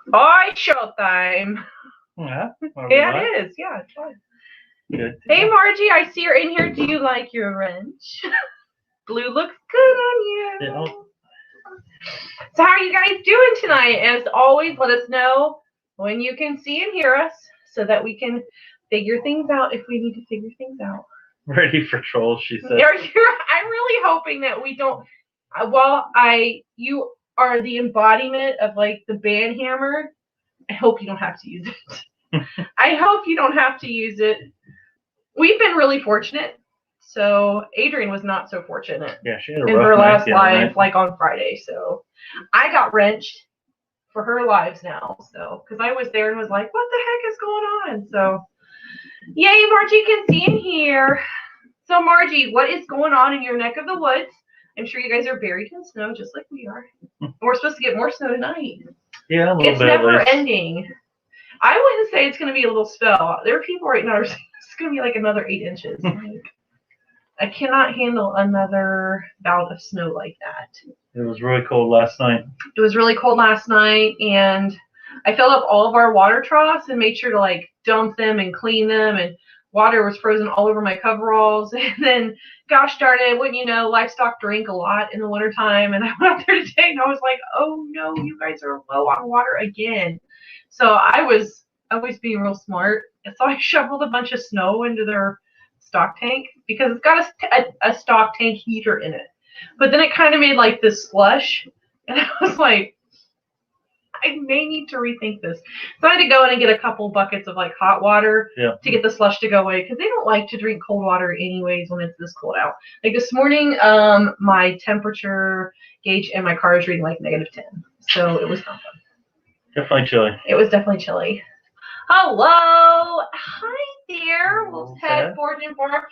Boy, showtime. Yeah, Yeah, it is. Yeah, it's fun. Good. Hey, Margie, I see you're in here. Do you like your wrench? Blue looks good on you. Yeah. So how are you guys doing tonight? As always, let us know when you can see and hear us so that we can figure things out if we need to figure things out. Ready for trolls, she said. I'm really hoping that we don't. You are the embodiment of like the band hammer. I hope you don't have to use it. I hope you don't have to use it. We've been really fortunate. So Adrian was not so fortunate. Yeah, she had a in rough her night last the other live, night. like on Friday. So I got wrenched for her lives now. So because I was there and was like, what the heck is going on? So yay, Margie can see and hear. So Margie, what is going on in your neck of the woods? I'm sure you guys are buried in snow just like we are. We're supposed to get more snow tonight. Yeah, a little It's bit. never ending. I wouldn't say it's going to be a little spell. There are people right now who are saying it's going to be like another 8 inches. I cannot handle another bout of snow like that. It was really cold last night. It was really cold last night, and I filled up all of our water troughs and made sure to like dump them and clean them, and water was frozen all over my coveralls. And then, gosh darn it, wouldn't you know, livestock drink a lot in the wintertime, and I went out there today and I was like, oh no, you guys are low on water again. So I was being real smart, and so I shoveled a bunch of snow into their stock tank because it's got a stock tank heater in it. But then it kind of made like this slush, and I was like, I may need to rethink this. So I had to go in and get a couple buckets of like hot water to get the slush to go away because they don't like to drink cold water anyways when it's this cold out. Like this morning, my temperature gauge in my car is reading like -10, so it was not fun. Definitely chilly. It was definitely chilly. Hello, hi there, Wolf's Head Forage and Farm.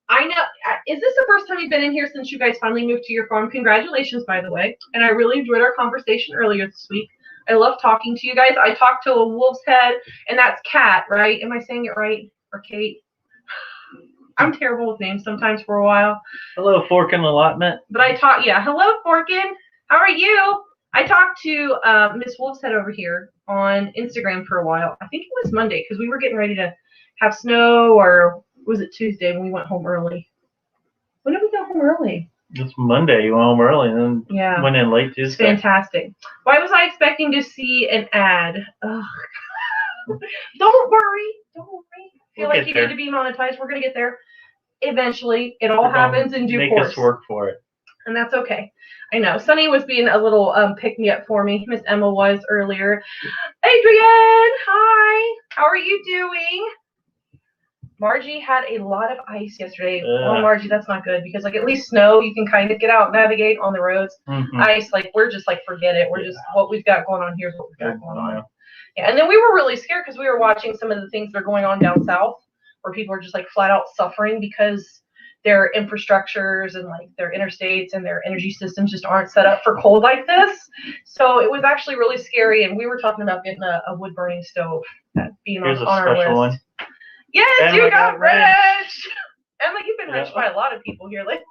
I know. Is this the first time you've been in here since you guys finally moved to your farm? Congratulations, by the way. And I really enjoyed our conversation earlier this week. I love talking to you guys. I talked to a Wolf's Head, and that's Kat, right? Am I saying it right? Or Kate? I'm terrible with names sometimes for a while. Hello, Forkin Allotment. But I talked, yeah. Hello, Forkin. How are you? I talked to Miss Wolf's Head over here on Instagram for a while. I think it was Monday because we were getting ready to have snow, or was it Tuesday when we went home early? When did we go home early? It's Monday. You went home early and then went in late Tuesday. It's fantastic. Why was I expecting to see an ad? Ugh. Don't worry. Don't worry. I feel like you need to be monetized. We're going to get there eventually. It all happens in due course. Make us work for it. And that's okay. I know. Sunny was being a little pick-me-up for me. Miss Emma was earlier. Adrian, hi. How are you doing? Margie had a lot of ice yesterday. Oh, Margie, that's not good because, like, at least snow, you can kind of get out, navigate on the roads. Mm-hmm. Ice, like, we're just like, forget it. We're just, what we've got going on here is what we've got going on. Yeah, and then we were really scared because we were watching some of the things that are going on down south where people are just, like, flat out suffering because their infrastructures and, like, their interstates and their energy systems just aren't set up for cold like this. So it was actually really scary, and we were talking about getting a wood-burning stove, being on our list. One. Yes, Emma you got wrenched. Emma, you've been wrenched by a lot of people here lately.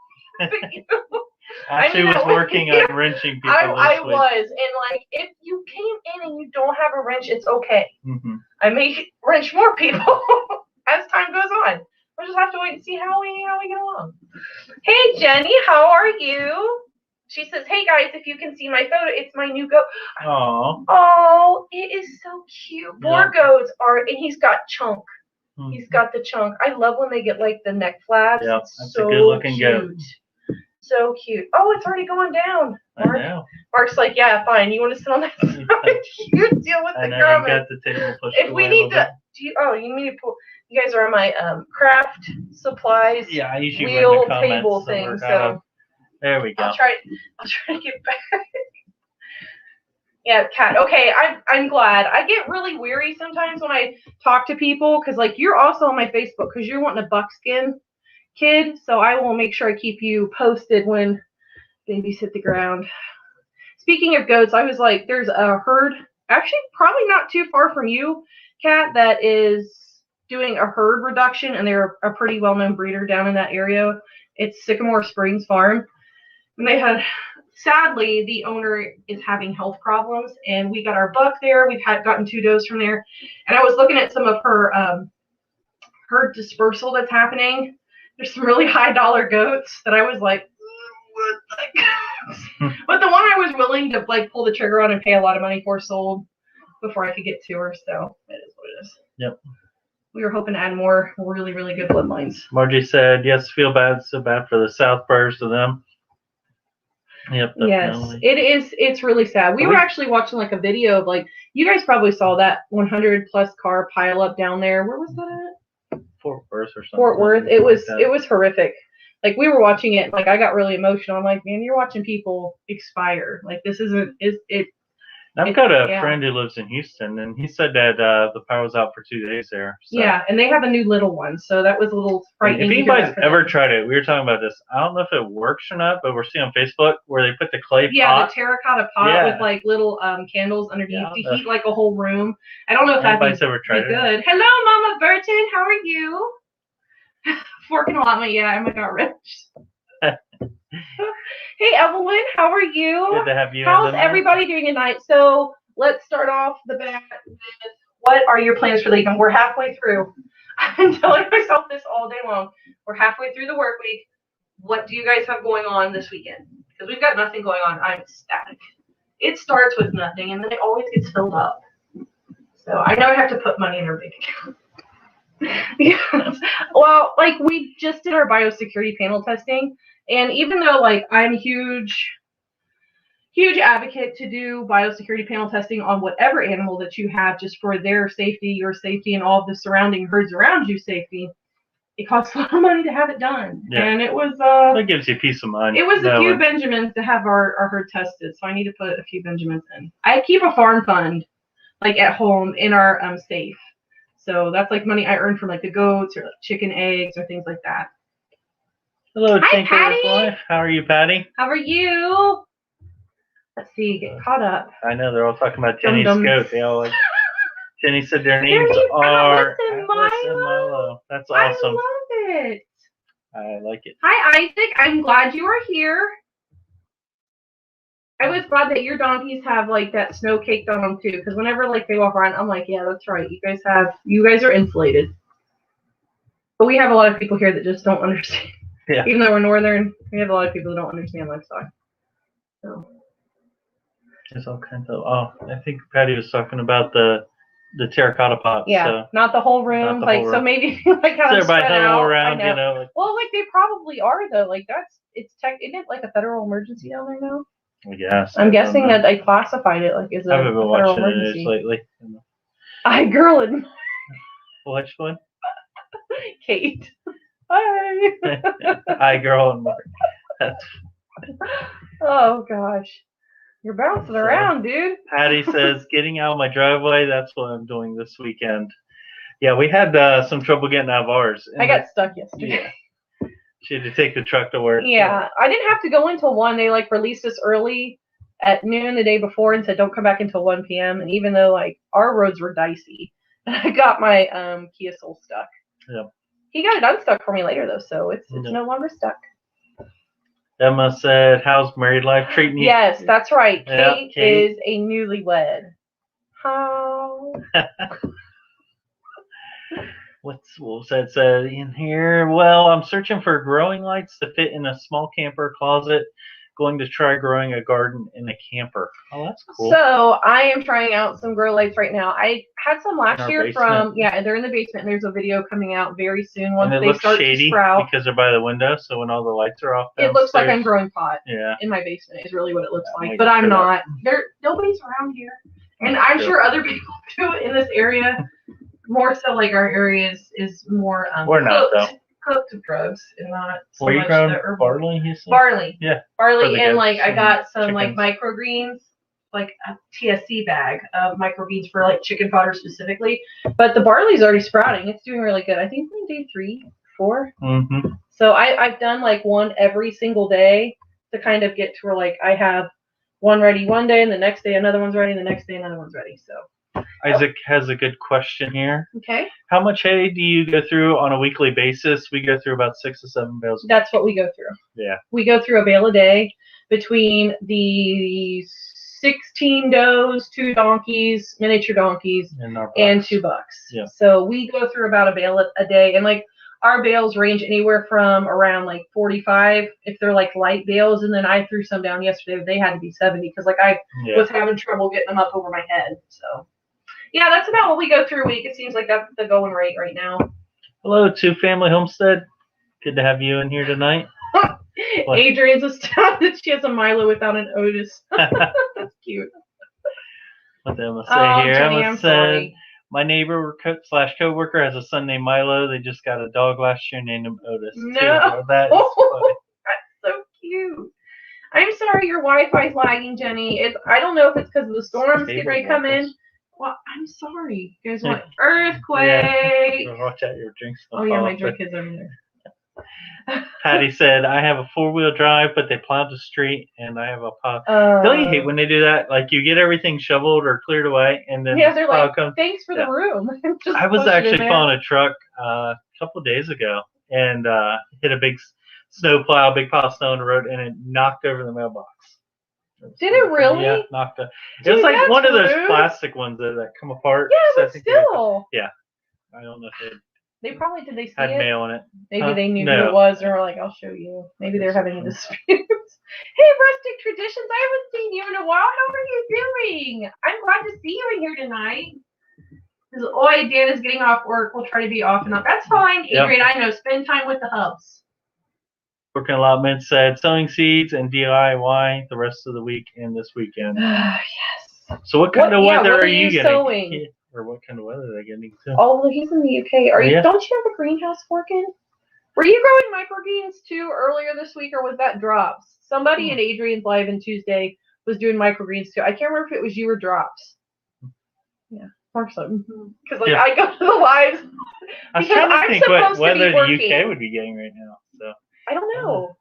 Ashley was working on wrenching people. I was, and like, if you came in and you don't have a wrench, it's okay. Mm-hmm. I may wrench more people as time goes on. We'll just have to wait and see how we get along. Hey, Jenny, how are you? She says, hey guys, if you can see my photo, it's my new goat. Aww. Oh, it is so cute. Boar goats are, and he's got chunk. Mm-hmm. He's got the chunk. I love when they get like the neck flaps. Yeah, that's so a good looking goat. So cute. Oh, it's already going down. Mark. I know. Mark's like, yeah, fine. You want to sit on that side? You deal with the comment. I got the table pushed if we need to, you need to pull. You guys are on my craft supplies. Yeah, I usually wheel table thing. So there we go. I'll try to get back. Yeah, Kat. Okay, I'm glad. I get really weary sometimes when I talk to people because, like, you're also on my Facebook because you're wanting a buckskin kid. So I will make sure I keep you posted when babies hit the ground. Speaking of goats, I was like, there's a herd, actually probably not too far from you, Kat, that is doing a herd reduction, and they're a pretty well-known breeder down in that area. It's Sycamore Springs Farm. And they had sadly, the owner is having health problems, and we got our buck there. We've gotten 2 does from there, and I was looking at some of her dispersal that's happening. There's some really high dollar goats that I was like, what the goats? But the one I was willing to like pull the trigger on and pay a lot of money for sold before I could get to her. So it is what it is. Yep. We were hoping to add more really, really good bloodlines. Margie said, yes, feel bad, so bad for the South Burrs to them. Yep, definitely. Yes, it is. It's really sad. We were actually watching like a video of like, you guys probably saw that 100 plus car pile up down there. Where was that at? Fort Worth or something. Fort Worth. It was horrific. Like we were watching it, like I got really emotional. I'm like, man, you're watching people expire. Like this isn't. I've got a friend who lives in Houston, and he said that the power was out for 2 days there. So. Yeah, and they have a new little one, so that was a little frightening. If anybody's ever tried it, we were talking about this. I don't know if it works or not, but we're seeing on Facebook where they put the clay pot. Yeah, the terracotta pot with like little candles underneath to heat like a whole room. I don't know if that'd be ever tried good. Hello, Mama Burton. How are you? Forking a lot, yeah, I got rich. Hey Evelyn, how are you? Good to have you. How's everybody doing tonight? So let's start off the bat with what are your plans for the weekend? We're halfway through. I've been telling myself this all day long. We're halfway through the work week. What do you guys have going on this weekend? Because we've got nothing going on. I'm ecstatic. It starts with nothing and then it always gets filled up. So I know I have to put money in our bank account. Yes. Well, like we just did our biosecurity panel testing. And even though like I'm huge advocate to do biosecurity panel testing on whatever animal that you have just for their safety, your safety, and all of the surrounding herds around you safety, it costs a lot of money to have it done. Yeah. And it was that gives you peace of mind. It was a few Benjamins to have our herd tested, so I need to put a few Benjamins in. I keep a farm fund like at home in our safe. So that's like money I earn from like the goats or like chicken eggs or things like that. Hello, hi, Patty. Wife. How are you, Patty? How are you? Let's see, get caught up. I know they're all talking about Jenny's goat. They all like Jenny said their names are Atlas and Milo. That's awesome. I love it. I like it. Hi, Isaac. I'm glad you are here. I was glad that your donkeys have like that snow caked on them too, because whenever like they walk around, I'm like, yeah, that's right. You guys are insulated. But we have a lot of people here that just don't understand. Yeah. Even though we're northern, we have a lot of people who don't understand livestock. So. There's all kinds of. Oh, I think Patty was talking about the terracotta pot. Yeah, so. Not the whole room. Like whole room. So maybe like how it's spread out. Around, you know. Like, well, like they probably are though. Like isn't it like a federal emergency down there now? Yes. I'm guessing that they classified it like as a federal emergency. I haven't been watching it lately. I girl and which one? Kate. Hi. Hi, girl and Mark. That's. Oh gosh, you're bouncing around, dude. Patty says, "Getting out of my driveway. That's what I'm doing this weekend." Yeah, we had some trouble getting out of ours. I got stuck yesterday. Yeah. She had to take the truck to work. Yeah, I didn't have to go until 1. They like released us early at noon the day before and said don't come back until 1 p.m. And even though like our roads were dicey, I got my Kia Soul stuck. Yeah. He got it unstuck for me later though, so it's no longer stuck. Emma said, "How's married life treating you?" Yes, that's right. Yeah, Kate is a newlywed. How? What was that said in here? Well, I'm searching for growing lights to fit in a small camper closet. Going to try growing a garden in a camper. Oh, that's cool. So I am trying out some grow lights right now. I had some last year from they're in the basement. And there's a video coming out very soon once they start to sprout. Because they're by the window, so when all the lights are off, it looks like I'm growing pot. Yeah. In my basement is really what it looks like, but I'm not. Nobody's around here, and I'm sure other people do in this area. More so, like our area is more. We're not though. Cooked drugs and not so much the herbal. Barley. Barley. Yeah. Barley and like I got some like microgreens, like a TSC bag of microgreens for like chicken fodder specifically. But the barley's already sprouting. It's doing really good. I think we're in day 3, 4. Mm-hmm. So I've done like one every single day to kind of get to where like I have one ready one day and the next day another one's ready and the next day another one's ready. So. Isaac has a good question here. Okay. How much hay do you go through on a weekly basis? We go through about 6 to 7 bales. That's what we go through. Yeah. We go through a bale a day between the 16 does, 2 donkeys, miniature donkeys, and 2 bucks. Yeah. So we go through about a bale a day, and like our bales range anywhere from around like 45 if they're like light bales, and then I threw some down yesterday. They had to be 70 because like I was having trouble getting them up over my head. So yeah, that's about what we go through a week. It seems like that's the going rate right now. Hello to Family Homestead. Good to have you in here tonight. Adrian's astounded she has a Milo without an Otis. That's cute. What did I say here? Jenny, I'm sorry. My neighbor / coworker has a son named Milo. They just got a dog last year named him Otis. No. That is funny. That's so cute. I'm sorry your Wi-Fi's lagging, Jenny. I don't know if it's because of the storms getting ready to come in. Well, I'm sorry. You guys want earthquake? Yeah. Watch out, your drink's Oh yeah, my drink is over there. Patty said, I have a 4-wheel drive, but they plowed the street, and I have a plow. Don't you hate when they do that? Like, you get everything shoveled or cleared away, and then they're like, comes. Thanks for the room. I was actually following a truck a couple of days ago, and hit a big big pile of snow on the road, and it knocked over the mailbox. Did it really? Yeah, knocked it. It was like one of those plastic ones that come apart. Yeah, but still. Yeah. I don't know if they probably, did they see had it? mail on it. Maybe they knew who it was, and were like, I'll show you. Maybe they're having a dispute. Hey, Rustic Traditions, I haven't seen you in a while. How are you doing? I'm glad to see you in here tonight. Oi, Dan is getting off work. We'll try to be off and on. That's fine. Adrian, I know. Spend time with the hubs. Working allotment said sowing seeds and DIY the rest of the week and this weekend. Yes. So what kind of weather are you getting? Sowing? Or what kind of weather are they getting too? Oh, he's in the UK. Don't you have a greenhouse working? Were you growing microgreens too earlier this week, or was that Drops? Somebody in Adrian's live on Tuesday was doing microgreens too. I can't remember if it was you or Drops. Yeah, or something. Because I go to the lives. I was trying to think whether the UK would be getting right now. So I don't know.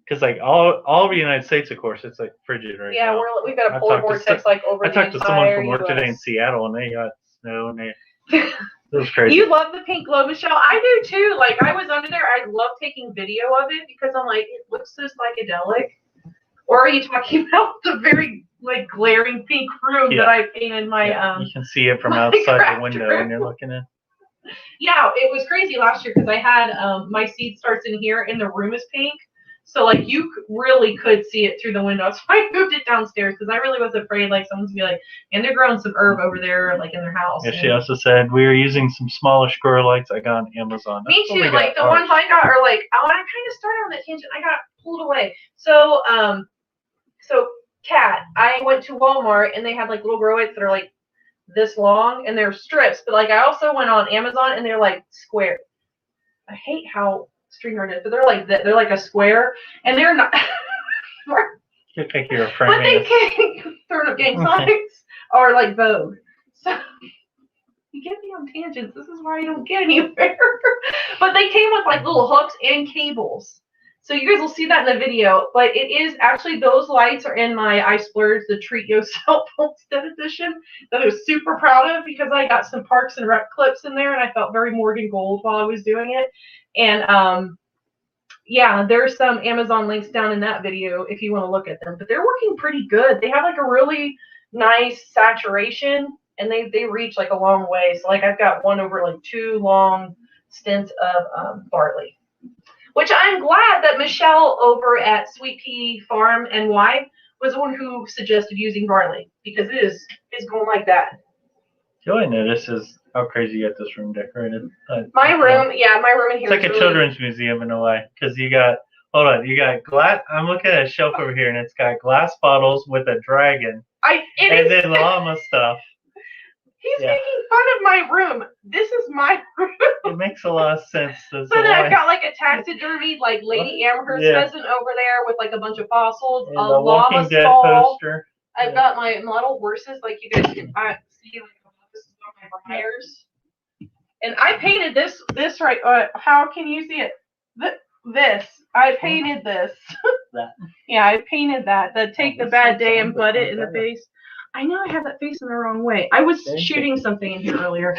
Because like all of the United States, of course, it's like frigid right now. Yeah, we've got a polar vortex like over the entire I talked to someone from work today in Seattle, and they got snow, and it was crazy. You love the pink glow, Michelle. I do too. Like I was under there. I love taking video of it because I'm like, it looks so psychedelic. Or are you talking about the very like glaring pink room that I painted my You can see it from outside the window when you're looking in. Yeah, it was crazy last year because I had my seed starts in here, and the room is pink. So, like, you really could see it through the window. So I moved it downstairs because I really was afraid, like, someone's going to be like, and they're growing some herb over there, like, in their house. Yeah, she also said, we are using some smaller squirrel lights I got on Amazon. Me too. Like, the ones I got are like, I'm kind of started on that tangent. I got pulled away. So, Kat, I went to Walmart, and they had, like, little grow lights that are, like, this long, and they're strips. But, like, I also went on Amazon, and they're, like, square. I hate how string is, but they're like a square, and they're not. You think you're a but they can't turn up gang signs or like Vogue. So you get me on tangents. This is why I don't get anywhere. But they came with like little hooks and cables, so you guys will see that in the video. But it is actually, those lights are in my I Splurge the Treat Yourself Homestead edition that I was super proud of because I got some Parks and Rec clips in there, and I felt very Morgan Gold while I was doing it. And yeah, there's some Amazon links down in that video if you want to look at them. But they're working pretty good. They have like a really nice saturation, and they reach like a long way. So like I've got one over like 2 long stints of barley, which I'm glad that Michelle over at Sweet Pea Farm and Wife was the one who suggested using barley, because it's going like that. The only notice is how crazy you got this room decorated. My room in here. It's like a children's museum in a way, because you got glass. I'm looking at a shelf over here, and it's got glass bottles with a dragon, and then llama stuff. He's making fun of my room. This is my room. It makes a lot of sense. So then I've got like a taxidermy, like Lady Amherst pheasant over there with like a bunch of fossils, and a the llama Walking Dead skull. poster. I've got my model horses, like you guys can see. Like, this is one of my briars. And I painted this right. How can you see it? This. I painted this. Yeah, I painted that. Take the bad day and butt it in the face. I know I have that face in the wrong way. I was shooting something in here earlier.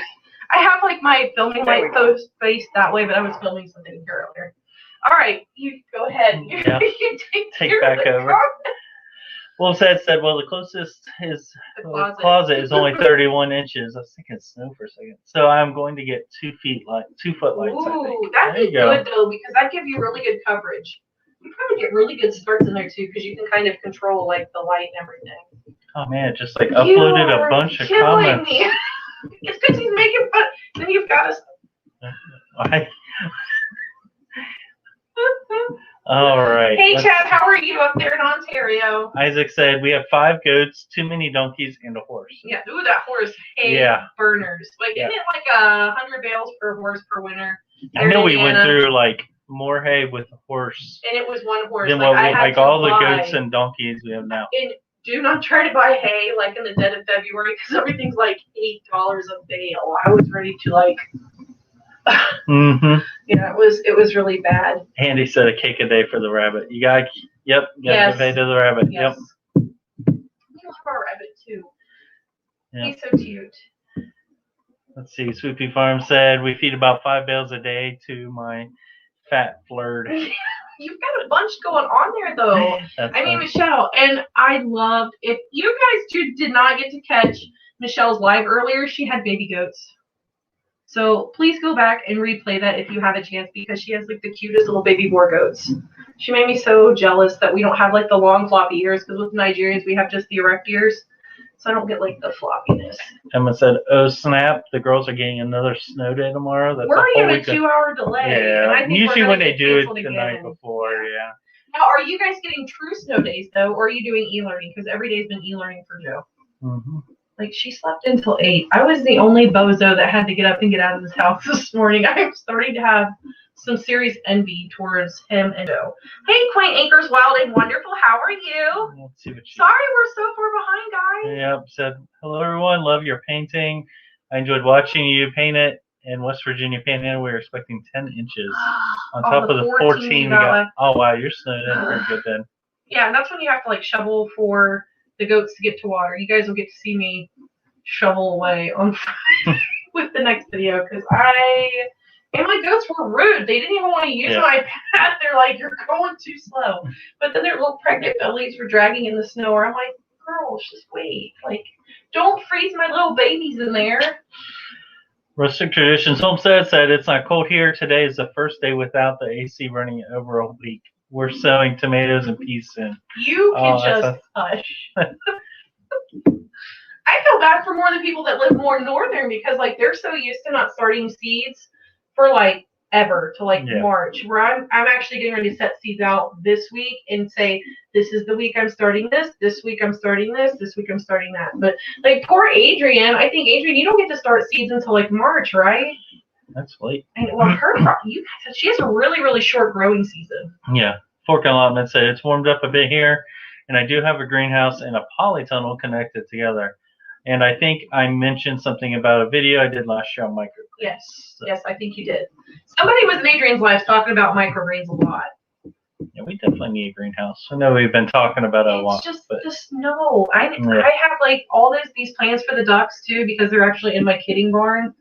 I have like my filming light post face that way, but I was filming something in here earlier. All right, you go ahead. Yeah. You Take care of back the over. comment. Well, said, well, the closest is The closet is only 31 inches. I was thinking snow for a second. So I'm going to get 2 foot lights, I Ooh, think. that'd There be you go. good though, because that'd give you really good coverage. You probably get really good starts in there too, because you can kind of control like the light and everything. Oh man, just like uploaded a bunch of comments. Me. It's because he's making fun. Then you've got us. All right. Hey Chad, how are you up there in Ontario? Isaac said we have 5 goats, too many donkeys, and a horse. Yeah, ooh, that horse hay burners. Like, isn't it like 100 bales per horse per winter? I know we went through like more hay with the horse. And it was one horse. Than what we like all the goats and donkeys we have now. And do not try to buy hay like in the dead of February because everything's like $8 a bale. I was ready to like. Mm-hmm. Yeah, it was really bad. Andy said a cake a day for the rabbit. You got give hay to the rabbit. Yes. Yep. We love our rabbit too. Yep. He's so cute. Let's see. Sweet Pea Farm said we feed about 5 bales a day to my fat flirt. You've got a bunch going on there though. I mean, Michelle, and I loved, if you guys did not get to catch Michelle's live earlier, she had baby goats. So please go back and replay that if you have a chance, because she has like the cutest little baby boar goats. She made me so jealous that we don't have like the long floppy ears, because with Nigerians we have just the erect ears. So I don't get like the floppiness. Emma said, "Oh snap! The girls are getting another snow day tomorrow." We're already at a 2-hour delay. Yeah, and I think usually when they do it the again. night before, yeah. Now, are you guys getting true snow days though, or are you doing e-learning? Because every day's been e-learning for Joe. Mm-hmm. Like, she slept until 8. I was the only bozo that had to get up and get out of this house this morning. I'm starting to have some serious envy towards him and Joe. Hey, Quaint Acres Wild and Wonderful, how are you? Let's see what Sorry we're so far behind, guys. Yep, said, hello everyone, love your painting. I enjoyed watching you paint it. In West Virginia Panhandle, we were expecting 10 inches. On top of the 14 we got. Oh, wow, you're snowed in pretty good then. Yeah, and that's when you have to, like, shovel for the goats to get to water. You guys will get to see me shovel away on Friday with the next video, because and my goats were rude. They didn't even want to use my path. They're like, you're going too slow. But then their little pregnant bellies were dragging in the snow. I'm like, girls, just wait. Like, don't freeze my little babies in there. Rustic Traditions Homestead said it's not cold here. Today is the first day without the AC running over a week. We're sowing tomatoes and peas soon. You can just hush. I feel bad for more of the people that live more northern, because like they're so used to not starting seeds for like ever to like March, where I'm actually getting ready to set seeds out this week and say, this is the week I'm starting this week I'm starting this week I'm starting that. But like poor Adrian, I think Adrian, you don't get to start seeds until like March, right? That's late. And well, she has a really, really short growing season. Yeah. Fork Allotment said it's warmed up a bit here, and I do have a greenhouse and a polytunnel connected together. And I think I mentioned something about a video I did last year on microgreens. Yes, yes, I think you did. Somebody was in Adrian's live talking about microgreens a lot. Yeah, we definitely need a greenhouse. I know we've been talking about it a lot. It's just the snow. I have like all these plans for the ducks too, because they're actually in my kidding barn.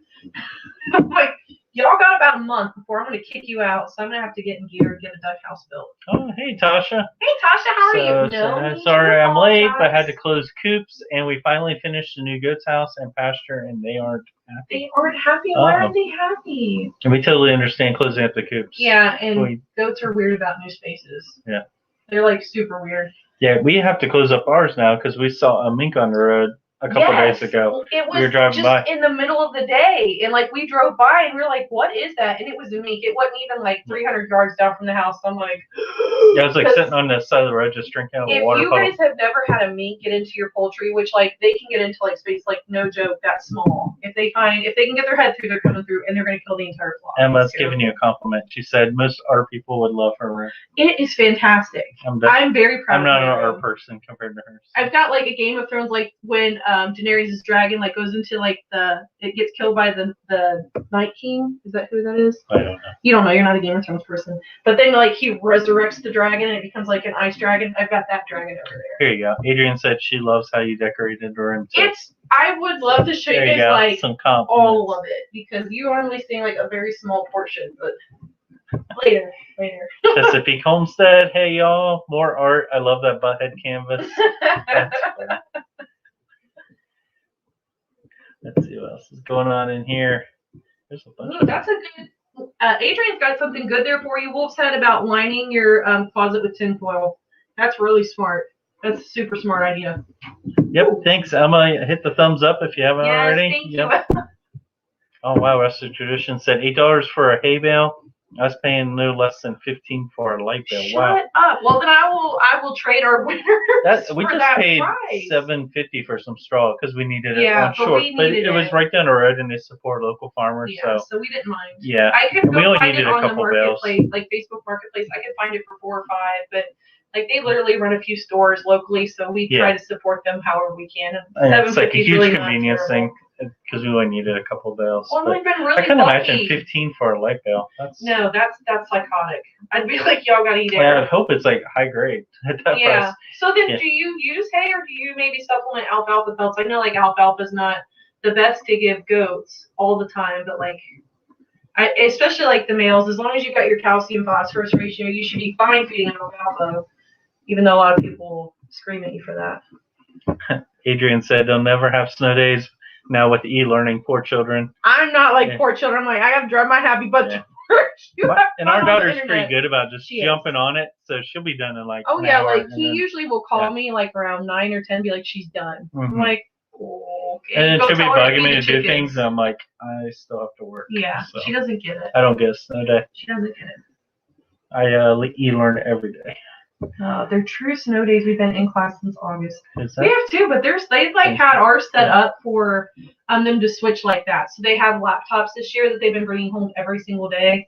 I'm like, y'all got about a month before I'm going to kick you out, so I'm going to have to get in gear and get a duck house built. Oh, hey, Tasha. Hey, Tasha, how are you? No, sorry I'm late, but I had to close coops, and we finally finished the new goats house and pasture, and they aren't happy. They aren't happy? Why aren't they happy? And we totally understand closing up the coops. Yeah, and goats are weird about new spaces. Yeah. They're, like, super weird. Yeah, we have to close up ours now because we saw a mink on the road a couple days ago. It was we were driving by in the middle of the day, and like we drove by and we were like, what is that? And it was a mink. It wasn't even like 300 yards down from the house. So I'm like, yeah, I was like sitting on the side of the road just drinking out of a water bottle. If you guys have never had a mink get into your poultry, which like they can get into like space, like no joke, that small. If they can get their head through, they're coming through and they're going to kill the entire flock. Emma's giving you a compliment. She said most art people would love her room. It is fantastic. I'm very proud. I'm not an art person compared to hers. I've got like a Game of Thrones, like when Daenerys' dragon like goes into like it gets killed by the Night King. Is that who that is? I don't know. You don't know. You're not a Game of Thrones person. But then like he resurrects the dragon and it becomes like an ice dragon. I've got that dragon over there. Here you go. Adrian said she loves how you decorated the room too. I would love to show you guys like some all of it, because you only seeing like a very small portion, but later. Chesapeake Homestead. Hey, y'all. More art. I love that butthead canvas. That's funny. Let's see what else is going on in here. There's a bunch. Ooh, that's a good. Adrian's got something good there for you. Wolf's Head about lining your closet with tinfoil. That's really smart. That's a super smart idea. Yep. Thanks, Emma. Hit the thumbs up if you haven't already. Thank you. You. Oh wow, Rustic Tradition said $8 for a hay bale. I was paying no less than $15 for a light bale. Shut up. Well, then I will trade our winners. We for just that paid price. $7.50 for some straw because we needed it Yeah, on short. But it was right down the road, and they support local farmers. Yeah, so we didn't mind. Yeah, I could we go only find needed it a on the couple bales. marketplace, like Facebook Marketplace. I could find it for $4 or $5, but like they literally run a few stores locally, so we try to support them however we can. And it's like a huge really convenience thing because we only needed a couple bales. Well, we've been really I couldn't lucky. imagine 15 for a light bale. No, that's psychotic. I'd be like, y'all gotta eat it. I hope it's like high grade at that price. So then, do you use hay or do you maybe supplement alfalfa pelts? I know like alfalfa is not the best to give goats all the time, but like, especially like the males, as long as you've got your calcium phosphorus ratio, you should be fine feeding alfalfa. Even though a lot of people scream at you for that. Adrian said they'll never have snow days now with e-learning. Poor children. I'm not like poor children. I'm like, I have to drive my happy butt to work. And our daughter's pretty good about just jumping on it, so she'll be done in like an hour, like he usually will call me like around 9 or 10, be like, she's done. Mm-hmm. I'm like, okay. And then she'll be bugging me to do things, and I'm like, I still have to work. Yeah, so she doesn't get it. I don't get a snow day. She doesn't get it. I e-learn every day. They're true snow days. We've been in class since August. We have two, but they've like had ours set up for them to switch like that. So they have laptops this year that they've been bringing home every single day.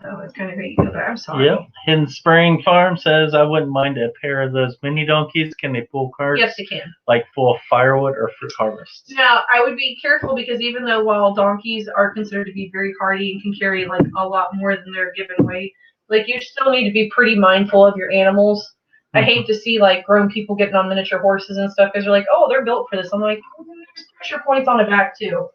So it's kind of great. I'm sorry. Yep. Hidden Spring Farm says I wouldn't mind a pair of those mini donkeys. Can they pull carts? Yes, they can. Like full of firewood or fruit harvest. Now I would be careful because even though while donkeys are considered to be very hardy and can carry like a lot more than their given weight, like you still need to be pretty mindful of your animals. I hate to see like grown people getting on miniature horses and stuff because they're like, oh, they're built for this. I'm like, there's pressure points on the back too.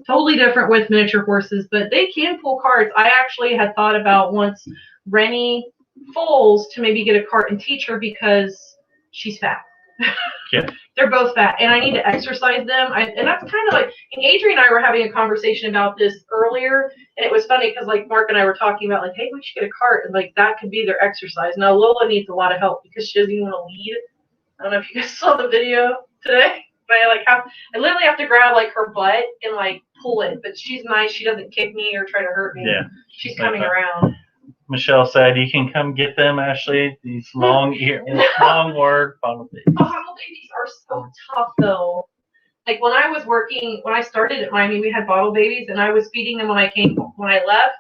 Totally different with miniature horses, but they can pull carts. I actually had thought about once Rennie Foles to maybe get a cart and teach her because she's fat. Yeah. They're both fat, and I need to exercise them. And that's kind of like, and Adrian and I were having a conversation about this earlier, and it was funny because like Mark and I were talking about like, hey, we should get a cart, and like that could be their exercise. Now Lola needs a lot of help because she doesn't even want to lead. I don't know if you guys saw the video today, but I literally have to grab like her butt and like pull it. But she's nice; she doesn't kick me or try to hurt me. Yeah, she's coming around. Michelle said, "You can come get them, Ashley. These long word bottle babies." Bottle babies are so tough, though. Like when I started at Miami, we had bottle babies, and I was feeding them when I left.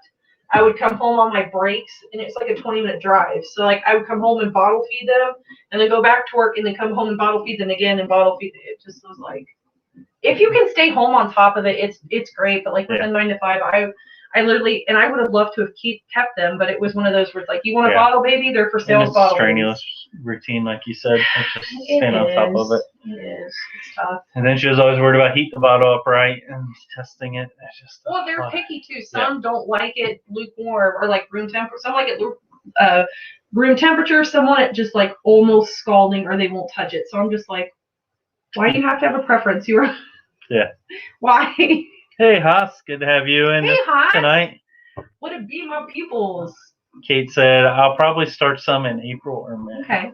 I would come home on my breaks, and it's like a 20-minute drive. So like I would come home and bottle feed them, and then go back to work, and then come home and bottle feed them again, and bottle feed them. It just was like, if you can stay home on top of it, it's great. But like within 9 to 5, I literally, and I would have loved to have kept them, but it was one of those where it's like, you want a bottle baby? They're for sale. It's a strenuous routine, like you said. Just staying on top of it. It is. It's tough. And then she was always worried about heating the bottle up right and testing it. It's just they're picky too. Some don't like it lukewarm or like room temperature. Some like it room temperature. Some want it just like almost scalding, or they won't touch it. So I'm just like, why do you have to have a preference? Why? Hey, Haas, good to have you in tonight. Would it be my pupils? Kate said, I'll probably start some in April or May. Okay.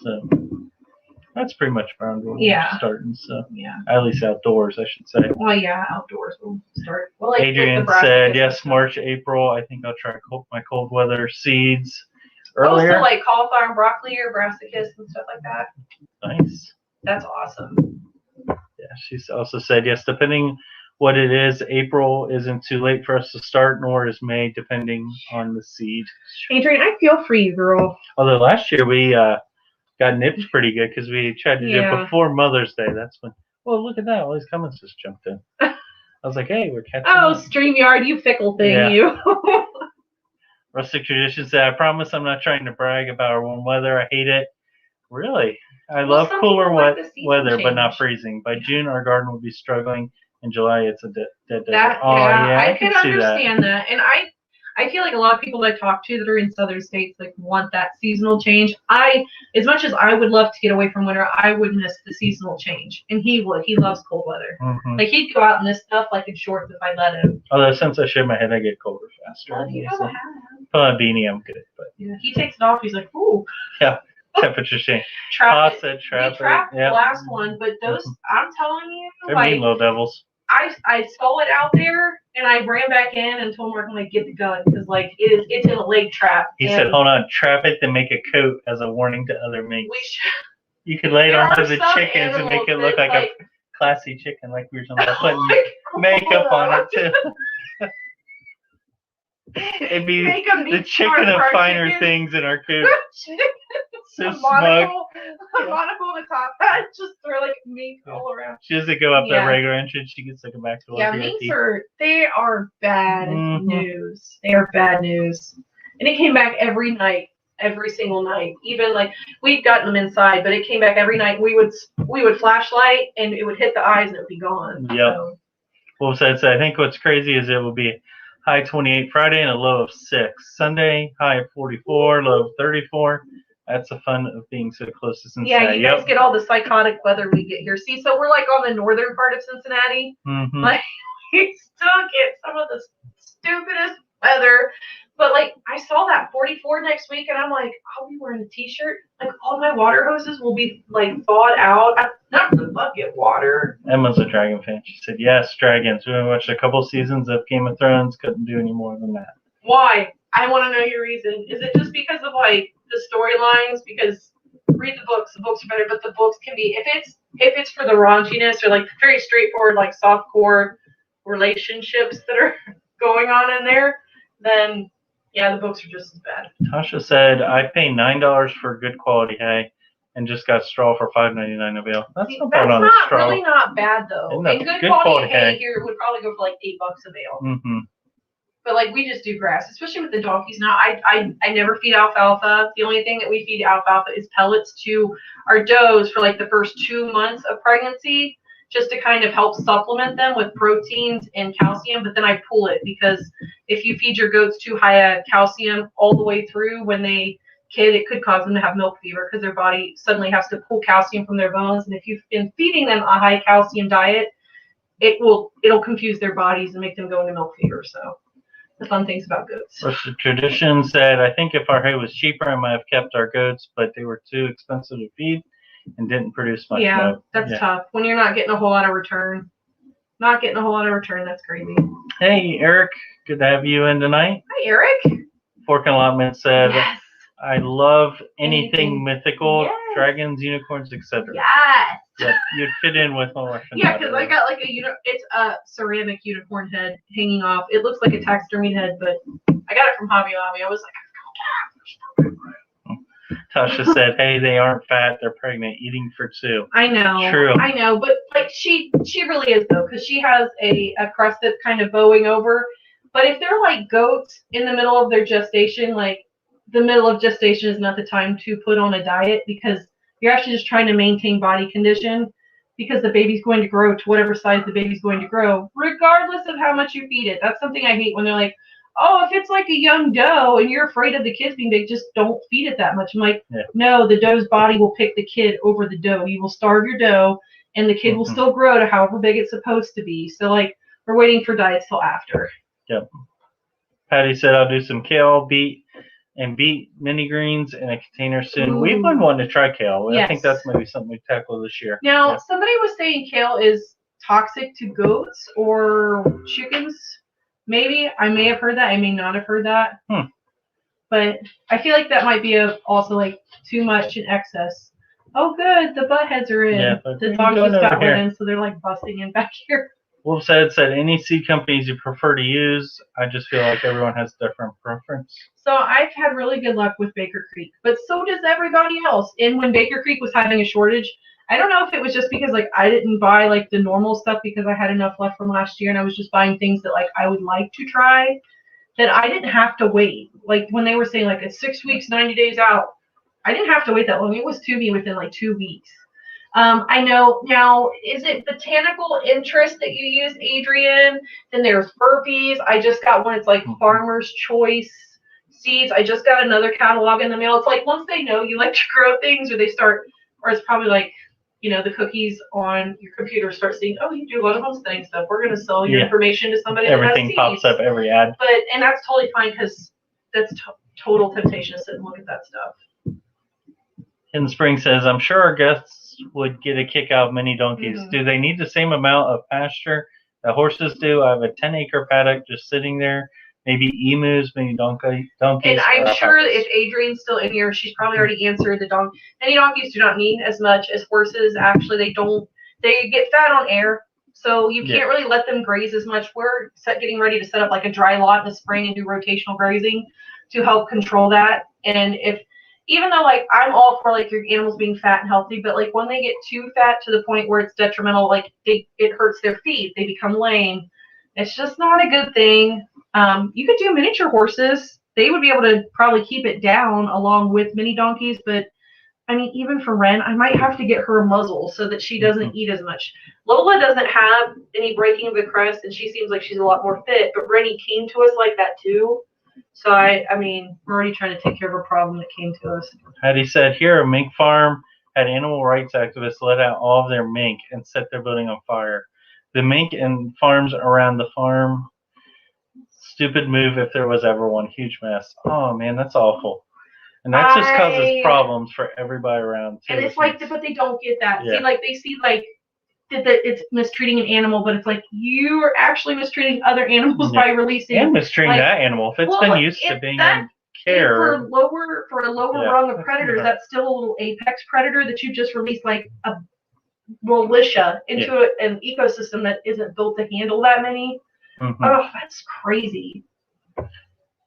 So that's pretty much around when we're starting. So at least outdoors, I should say. Well, outdoors will start. Well, like Adrian said, yes, March, April. I think I'll try my cold weather seeds earlier. Also, like cauliflower and broccoli or brassicas and stuff like that. Nice. That's awesome. Yeah, she's also said, yes, depending what it is, April isn't too late for us to start, nor is May, depending on the seed. Adrian, I feel for you, girl. Although last year we got nipped pretty good because we tried to do it before Mother's Day. That's when, well, look at that. All these comments just jumped in. I was like, hey, we're catching up. StreamYard, you fickle thing, you. Rustic Tradition said, I promise I'm not trying to brag about our warm weather. I hate it. Really? I love cooler weather, but not freezing. By June, our garden will be struggling. In July, it's a dead. I could understand that. And I feel like a lot of people I talk to that are in southern states like want that seasonal change. As much as I would love to get away from winter, I would miss the seasonal change. And he would. He loves cold weather. Mm-hmm. Like he'd go out in this stuff like in shorts if I let him. Although since I shave my head, I get colder faster. Well, you have a hat. Put on a beanie, I'm good. But yeah, he takes it off. He's like, ooh. Yeah, temperature change. Trap said we trapped the last one, but those, I'm telling you, they're like, mean little devils. I saw it out there and I ran back in and told Mark, I'm like, get the gun because like it's in a leg trap. He said, hold on, trap it, then make a coat as a warning to other mates. You could lay it on to the chickens and make it look like a classy chicken, like we were talking about putting makeup on it too. It'd be the chicken of finer things in our coop. So smug. A monocle and a top hat, just throw like meat all around. She doesn't go up that regular entrance. She gets like a back door. Yeah, minks they are bad news. They are bad news. And it came back every night, every single night. Even like we'd gotten them inside, but it came back every night. We would flashlight and it would hit the eyes and it would be gone. Yep. So. Well said. So I think what's crazy is it will be high 28 Friday and a low of 6. Sunday, high of 44, low of 34. That's the fun of being so close to Cincinnati. Yeah, you guys get all the psychotic weather we get here. See, so we're like on the northern part of Cincinnati. Mm-hmm. Like, we still get some of the stupidest weather. But, like, I saw that 44 next week, and I'm like, I'll be wearing a T-shirt. Like, all my water hoses will be, like, thawed out. Not the bucket water. Emma's a Dragon fan. She said, yes, Dragons. We watched a couple seasons of Game of Thrones. Couldn't do any more than that. Why? I want to know your reason. Is it just because of, like, the storylines? Because read the books are better, but the books can be, if it's for the raunchiness or, like, very straightforward, like, softcore relationships that are going on in there, then... yeah, the books are just as bad. Tasha said, I pay $9 for good quality hay and just got straw for $5.99 a bale. That's not bad on the straw. That's really not bad, though. And good quality hay here would probably go for like $8 a bale. Mm-hmm. But like we just do grass, especially with the donkeys now. I never feed alfalfa. The only thing that we feed alfalfa is pellets to our does for like the first 2 months of pregnancy, just to kind of help supplement them with proteins and calcium. But then I pull it because if you feed your goats too high a calcium all the way through when they kid, it could cause them to have milk fever because their body suddenly has to pull calcium from their bones. And if you've been feeding them a high calcium diet, it'll confuse their bodies and make them go into milk fever. So the fun things about goats. The tradition said, I think if our hay was cheaper, I might have kept our goats, but they were too expensive to feed and didn't produce much milk. That's tough. When you're not getting a whole lot of return. That's crazy. Hey, Eric. Good to have you in tonight. Hi, Eric. Fork and Allotment said, yes. I love anything mythical, yes. dragons, unicorns, etc. Yes. Yep, you'd fit in with all our Yeah, because I got like it's a ceramic unicorn head hanging off. It looks like a taxidermy head, but I got it from Hobby Lobby. I was like, Tasha said, hey, they aren't fat, they're pregnant, eating for 2. I know. True. I know, but like she really is though, because she has a crust that's kind of bowing over. But if they're like goats in the middle of their gestation, like the middle of gestation is not the time to put on a diet because you're actually just trying to maintain body condition because the baby's going to grow to whatever size the baby's going to grow, regardless of how much you feed it. That's something I hate when they're like, oh, if it's like a young doe and you're afraid of the kids being big, just don't feed it that much. I'm like, no, the doe's body will pick the kid over the doe. You will starve your doe and the kid will still grow to however big it's supposed to be. So like we're waiting for diets till after. Yep. Patty said I'll do some kale, beet mini greens in a container soon. Ooh. We've been wanting to try kale. Yes. I think that's maybe something we tackle this year. Now, somebody was saying kale is toxic to goats or chickens. Maybe. I may have heard that. I may not have heard that. But I feel like that might be also like too much in excess. Oh, good. The butt heads are in. Yeah, the dogs just got one in, so they're like busting in back here. Wolf said any seed companies you prefer to use. I just feel like everyone has different preference. So I've had really good luck with Baker Creek, but so does everybody else. And when Baker Creek was having a shortage, I don't know if it was just because like I didn't buy like the normal stuff because I had enough left from last year and I was just buying things that like I would like to try, that I didn't have to wait. Like when they were saying like it's 6 weeks, 90 days out, I didn't have to wait that long. It was to me within like 2 weeks. I know now, is it botanical interest that you use, Adrian? Then there's burpees. I just got one. It's like Farmer's Choice seeds. I just got another catalog in the mail. It's like once they know you like to grow things, or they start, or it's probably like, the cookies on your computer start saying, oh, you do a lot of homesteading stuff. We're going to sell your information to somebody Everything that has pops up every ad. And that's totally fine because that's total temptation to sit and look at that stuff. In Spring says, I'm sure our guests would get a kick out of mini donkeys. Mm-hmm. Do they need the same amount of pasture that horses do? I have a 10-acre paddock just sitting there. Maybe emus, maybe donkeys. And I'm sure if Adrian's still in here, she's probably already answered the many donkeys do not need as much as horses. Actually, they get fat on air. So you can't really let them graze as much. We're getting ready to set up like a dry lot in the spring and do rotational grazing to help control that. And even though like I'm all for like your animals being fat and healthy, but like when they get too fat to the point where it's detrimental, like it hurts their feet, they become lame. It's just not a good thing. You could do miniature horses. They would be able to probably keep it down along with mini donkeys, but I mean, even for Ren, I might have to get her a muzzle so that she doesn't eat as much. Lola doesn't have any breaking of the crest, and she seems like she's a lot more fit, but Rennie came to us like that too. So, I mean, we're already trying to take care of a problem that came to us. Hattie said, here, a mink farm had animal rights activists let out all of their mink and set their building on fire. The mink and farms around the farm, stupid move if there was ever one. Huge mess. Oh, man, that's awful. And that just causes problems for everybody around, too. And it's like, but they don't get that. Yeah. See, like, they see, like, that it's mistreating an animal, but it's like, you are actually mistreating other animals by releasing. And mistreating that animal. If it's been used to being in care. For a lower rung of predators, that's still a little apex predator that you just released, like, a militia into an ecosystem that isn't built to handle that many. Mm-hmm. Oh, that's crazy.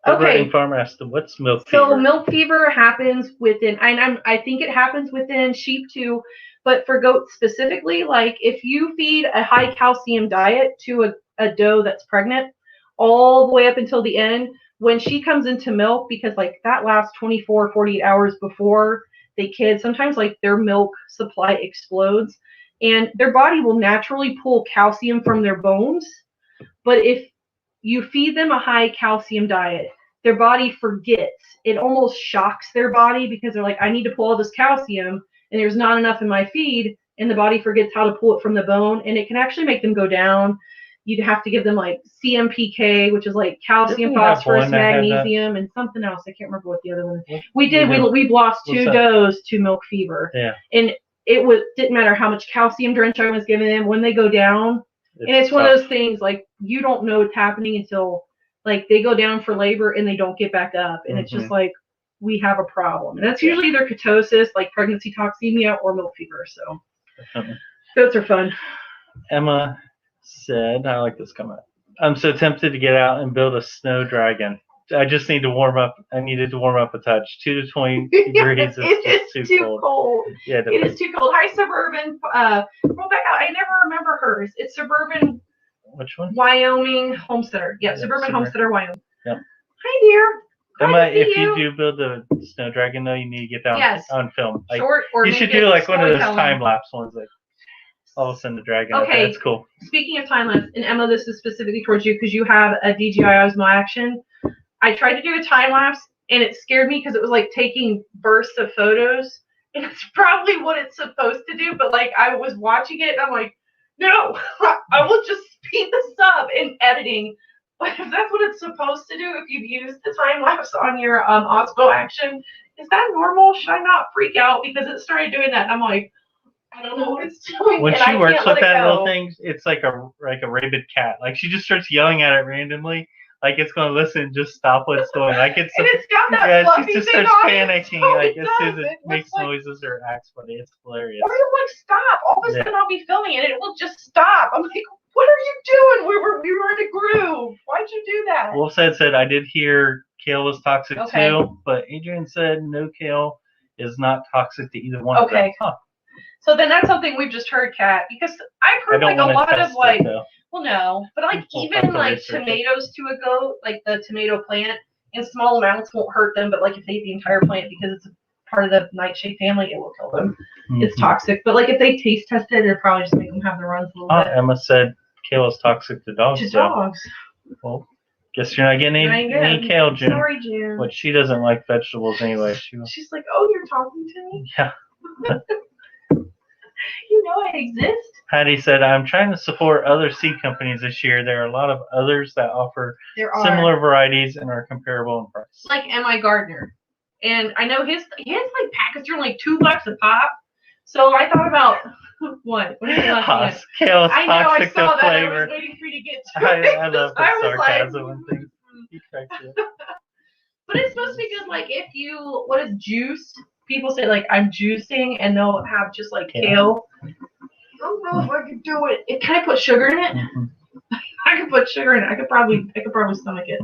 Okay. Farmer asked them, what's milk fever? So milk fever happens within, I think it happens within sheep too, but for goats specifically, like if you feed a high calcium diet to a doe that's pregnant all the way up until the end, when she comes into milk, because like that lasts 24, 48 hours before they kid, sometimes like their milk supply explodes and their body will naturally pull calcium from their bones. But if you feed them a high calcium diet, their body forgets. It almost shocks their body because they're like, I need to pull all this calcium and there's not enough in my feed, and the body forgets how to pull it from the bone, and it can actually make them go down. You'd have to give them like CMPK, which is like calcium, phosphorus, magnesium, and something else. I can't remember what the other one is. We've lost two does to milk fever. Yeah. And it didn't matter how much calcium drench I was giving them when they go down. It's one of those things like you don't know it's happening until like they go down for labor and they don't get back up. And it's just like, we have a problem. And that's usually either ketosis, like pregnancy toxemia, or milk fever. So goats are fun. Emma said, I like this comment. I'm so tempted to get out and build a snow dragon. I just need to warm up. I needed to warm up a touch. 2 to 20 degrees is too cold. Yeah, it is too cold. Hi, Suburban. Roll back out. I never remember hers. It's Suburban. Which one? Wyoming Homesteader. Yeah, Suburban Homesteader, Wyoming. Yep. Hi, dear. Emma, if you do build the snow dragon, though, you need to get that on film. Like, short or you should do like one of those time lapse ones, like all of a sudden the dragon. Okay, that's cool. Speaking of time lapse, and Emma, this is specifically towards you because you have a DJI Osmo Action. I tried to do a time lapse and it scared me because it was like taking bursts of photos, and it's probably what it's supposed to do. But like I was watching it and I'm like, no, I will just speed this up in editing. But if that's what it's supposed to do, if you've used the time lapse on your Osmo Action, is that normal? Should I not freak out because it started doing that? And I'm like, I don't know what it's doing. When she works with that little thing, it's like a rabid cat. Like she just starts yelling at it randomly. Like it's gonna listen, just stop what it's doing. Like it's got that fluffy she just thing starts on panicking. So like as soon as it makes noises or acts funny, it's hilarious. Or it'll like stop. All of a sudden I'll be filming it and it will just stop. I'm like, what are you doing? We were in a groove. Why'd you do that? Wolf said I did hear kale was toxic too, but Adrian said no, kale is not toxic to either one of them. Huh. So then that's something we've just heard, Kat, because I've heard like a lot of like, well, no, but like even like tomatoes to a goat, like the tomato plant, in small amounts won't hurt them, but like if they eat the entire plant because it's part of the nightshade family, it will kill them. It's toxic. But like if they taste test it, it'll probably just make them have the runs a little bit. Emma said kale is toxic to dogs. To dogs. Well, guess you're not getting any kale, June. Sorry, June. But she doesn't like vegetables anyway. She's like, oh, you're talking to me? Yeah. You know I exist. Patty said, I'm trying to support other seed companies this year. There are a lot of others that offer similar varieties and are comparable in price. Like M.I. Gardner. And I know his like packets are like $2 a pop. So I thought about what? What are you laughing at? Kale is I know, I toxic saw to that. flavor. I was waiting for you to get to it. I love the I was sarcasm like, and things. He cracks it. But it's supposed to be good. Like if you, what is juice? People say like I'm juicing, and they'll have just like kale. I don't know if I could do it. It kind of put sugar in it. I could put sugar in it. I could probably stomach it.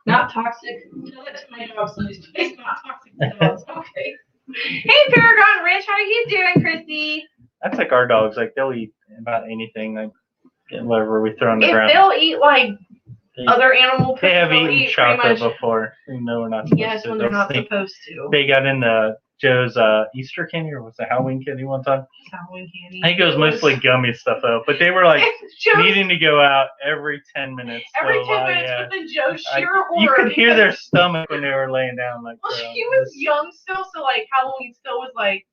Not toxic. Tell it to my dog, so it's not toxic to dogs. Okay. Hey, Paragon Rich, how are you doing, Christy? That's like our dogs. Like they'll eat about anything, like whatever we throw on the ground. If they'll eat like other animal, they have eaten chocolate before. You know we're not supposed to. Yes, when they're not supposed to. They got into Joe's Easter candy, or was it Halloween candy one time? Halloween candy. I think it was mostly gummy stuff though, but they were like needing to go out every 10 minutes. Every 10 minutes, but then Joe sheer horror. You could hear their stomach when they were laying down. Like, well, she was young still, so like Halloween still was like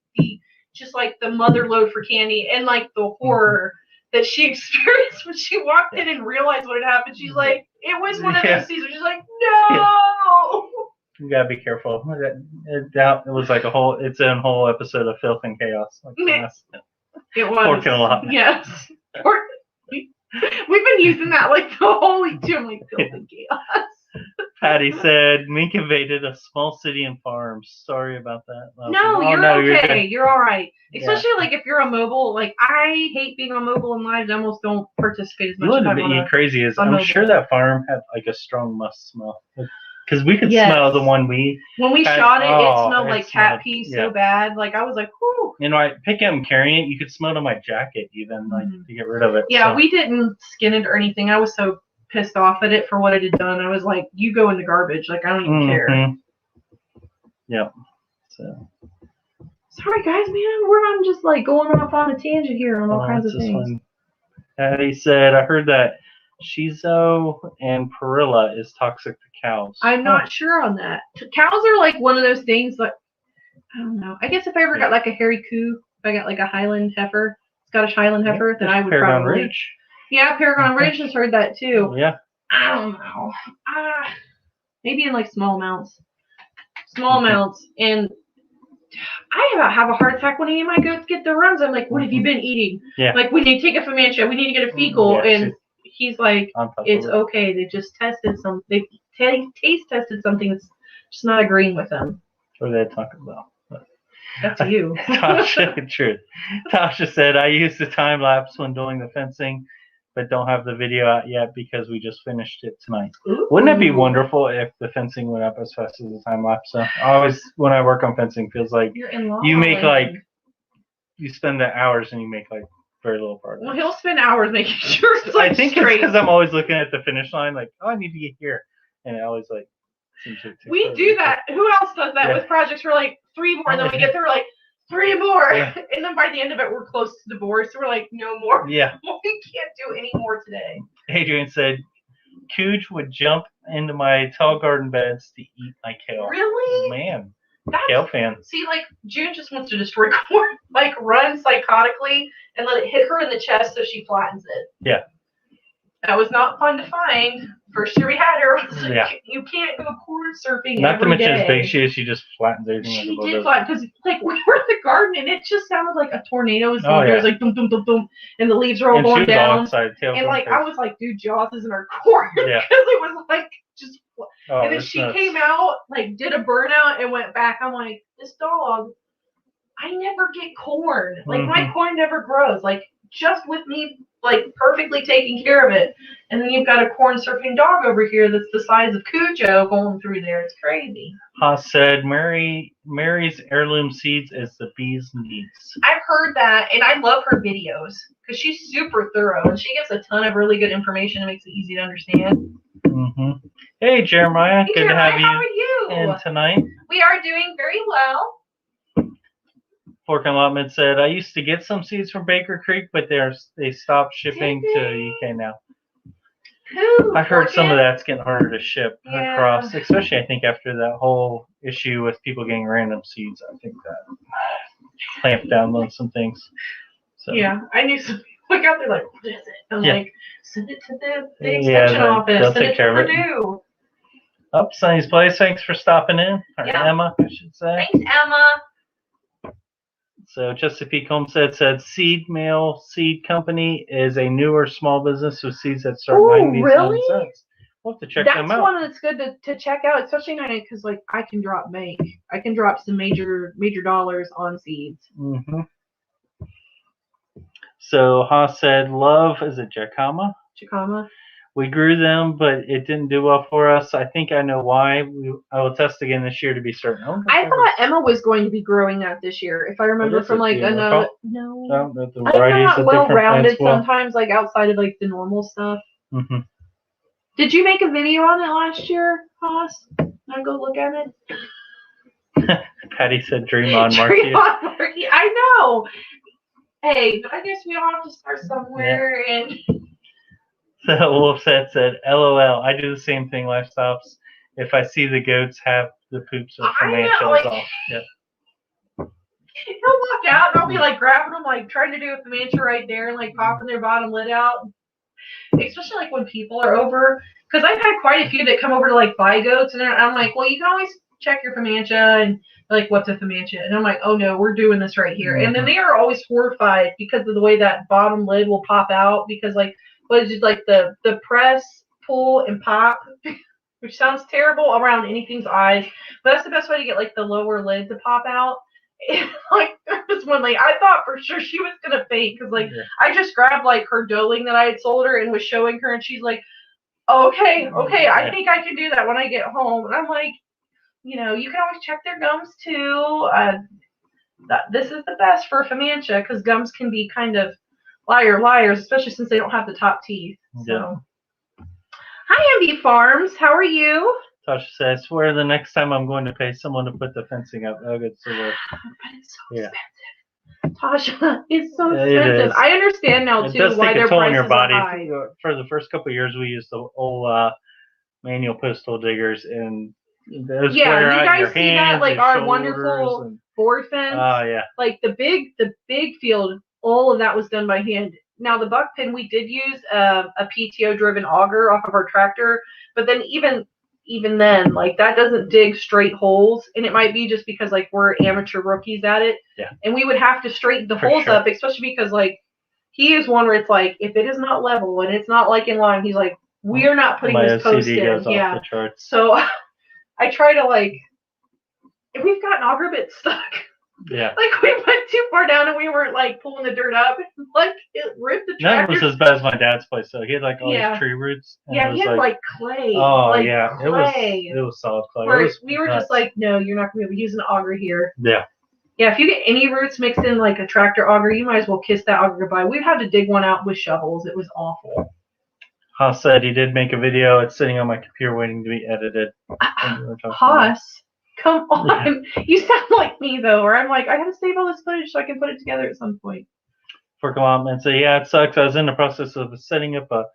the mother load for candy, and like the horror that she experienced when she walked in and realized what had happened. She's like, it was one of those seasons. She's like, no. You gotta be careful. It was like its own whole episode of Filth and Chaos. Like it was. Porking a lot. Yes. We've been using that like the whole week too. I'm like, Filth and Chaos. Patty said, Mink invaded a small city and farm. Sorry about that. No, you're okay. You're all right. Especially like if you're a mobile. Like I hate being on mobile and live. I almost don't participate as much. What would be crazy is I'm sure that farm had like a strong musk smell. Because we could smell the one when we shot it, it smelled like cat pee so bad. Like I was like, whoo. You know, I pick up and carrying it, you could smell it on my jacket even, like to get rid of it. Yeah, we didn't skin it or anything. I was so pissed off at it for what it had done. I was like, you go in the garbage. Like I don't even care. Yeah. So. Sorry guys, man. I'm just like going off on a tangent here on all kinds of things. Patty said, I heard that Shiso and Perilla is toxic to cows. I'm not sure on that. Cows are like one of those things that I don't know. I guess if I ever got like a hairy coon, if I got like a Highland heifer, Scottish Highland heifer, then I would Paragon probably. Ridge. Yeah, Paragon Ridge has heard that too. Yeah. I don't know. Maybe in like small amounts. And I have a heart attack when any of my goats get their runs. I'm like, what have you been eating? Yeah. Like, we need to take a Fumantia. We need to get a fecal. And he's like, it's okay. They just tested they taste tested something that's just not agreeing with them. What are they talking about? That's you. Tasha said, I used the time lapse when doing the fencing, but don't have the video out yet because we just finished it tonight. Ooh. Wouldn't it be wonderful if the fencing went up as fast as the time lapse? So I always, when I work on fencing, feels like you make you spend the hours and you make like very little progress. Well, he'll spend hours making sure it's like I think straight. it's because I'm always looking at the finish line, like, oh, I need to get here, and it always like. We do that. Who else does that with projects? We're like 3 more, and then we get there like 3 more, and then by the end of it, we're close to divorce. So we're like, no more. Yeah. We can't do any more today. Adrian said, Cooge would jump into my tall garden beds to eat my kale. Really? Man, kale fan. See, like June just wants to destroy corn, like run psychotically and let it hit her in the chest so she flattens it. Yeah. That was not fun to find. First year we had her, you can't go corn surfing Not every to mention day. as big she is, she just flattens everything. She did flatten, because like we were in the garden and it just sounded like a tornado was going through. It was like boom, boom, boom, boom, and the leaves were all going down. And like I was like, dude, Jaws is in our corn because it was like just. And then she came out, like did a burnout and went back. I'm like, this dog, I never get corn. Like my corn never grows. Like just with me, like perfectly taking care of it, and then you've got a corn surfing dog over here that's the size of Cujo going through there. It's crazy. Haas said Mary's heirloom seeds is the bee's needs. I've heard that, and I love her videos because she's super thorough and she gives a ton of really good information and makes it easy to understand. Hey, Jeremiah. Hey, Good Jeremiah, to have how are you? in tonight. We are doing very well. Fork Allotment said, I used to get some seeds from Baker Creek, but they stopped shipping to the UK now. I've heard some of that's getting harder to ship across, especially I think after that whole issue with people getting random seeds. I think that clamped down on some things. So. Yeah, I knew some people out there like, what is it? I'm like, send it to the extension office. They'll send take it care to of it. Purdue. Oh, Sunny's Place, thanks for stopping in. Or Emma, I should say. Thanks, Emma. So Chesapeake Homestead said Seed Mail Seed Company is a newer small business with seeds that start 99 cents. We'll have to check them out. That's one that's good to check out, especially now because like I can drop some major dollars on seeds. So Haas said, love, is it jacama? Jacama. We grew them, but it didn't do well for us. I think I know why. I will test again this year to be certain. I thought Emma was going to be growing that this year, if I remember from like another. No. The I'm not well-rounded sometimes, like outside of like the normal stuff. Did you make a video on it last year, Haas? I'll go look at it. Patty said, "Dream on, Marky." Dream on, Marky. I know. Hey, I guess we all have to start somewhere, and. So Wolfset said, LOL, I do the same thing, Lifestops. If I see the goats have the poops of financials off. Yeah. He'll walk out and I'll be like grabbing them, like trying to do a Comanche right there and like popping their bottom lid out. Especially like when people are over, because I've had quite a few that come over to like buy goats, and I'm like, well, you can always check your Comanche, and like, what's a Comanche? And I'm like, oh no, we're doing this right here. And then they are always horrified because of the way that bottom lid will pop out, because like, what is it, like the press, pull, and pop, which sounds terrible around anything's eyes, but that's the best way to get like the lower lid to pop out. And, like, there was one lady, I thought for sure she was gonna faint, because like I just grabbed like her doeling that I had sold her and was showing her, and she's like, okay, I think I can do that when I get home. And I'm like, you know, you can always check their gums too. This is the best for Comanche, because gums can be kind of liars, especially since they don't have the top teeth. So, hi, MB Farms. How are you? Tasha says, I swear the next time I'm going to pay someone to put the fencing up. Oh, good. So but it's so expensive. Tasha, it's so expensive. It is. I understand now too why their prices your body. are high. For the first couple of years, we used the old manual postal diggers, and those you guys your see hands, that, like our shoulders, wonderful board fence. Oh yeah. Like the big field. All of that was done by hand. Now the buck pin, we did use a PTO driven auger off of our tractor, but then even then, like that doesn't dig straight holes, and it might be just because like we're amateur rookies at it. Yeah. And we would have to straighten the holes up, especially because like he is one where it's like if it is not level and it's not like in line, he's like, we are not putting this post in. Goes off the charts. So I try to like, if we've got an auger bit stuck. Yeah. Like we went too far down and we weren't like pulling the dirt up. Like it ripped the tractor. That was as bad as my dad's place. So he had like all these tree roots. Yeah, he had like clay. Oh like, yeah, clay. It was solid clay. We were just like, no, you're not gonna be able to use an auger here. Yeah. Yeah, if you get any roots mixed in like a tractor auger, you might as well kiss that auger goodbye. We've had to dig one out with shovels. It was awful. Haas said he did make a video. It's sitting on my computer waiting to be edited. Haas? Come on. Yeah. You sound like me, though, where I'm like, I gotta save all this footage so I can put it together at some point. For comment, so yeah, it sucks. I was in the process of setting up a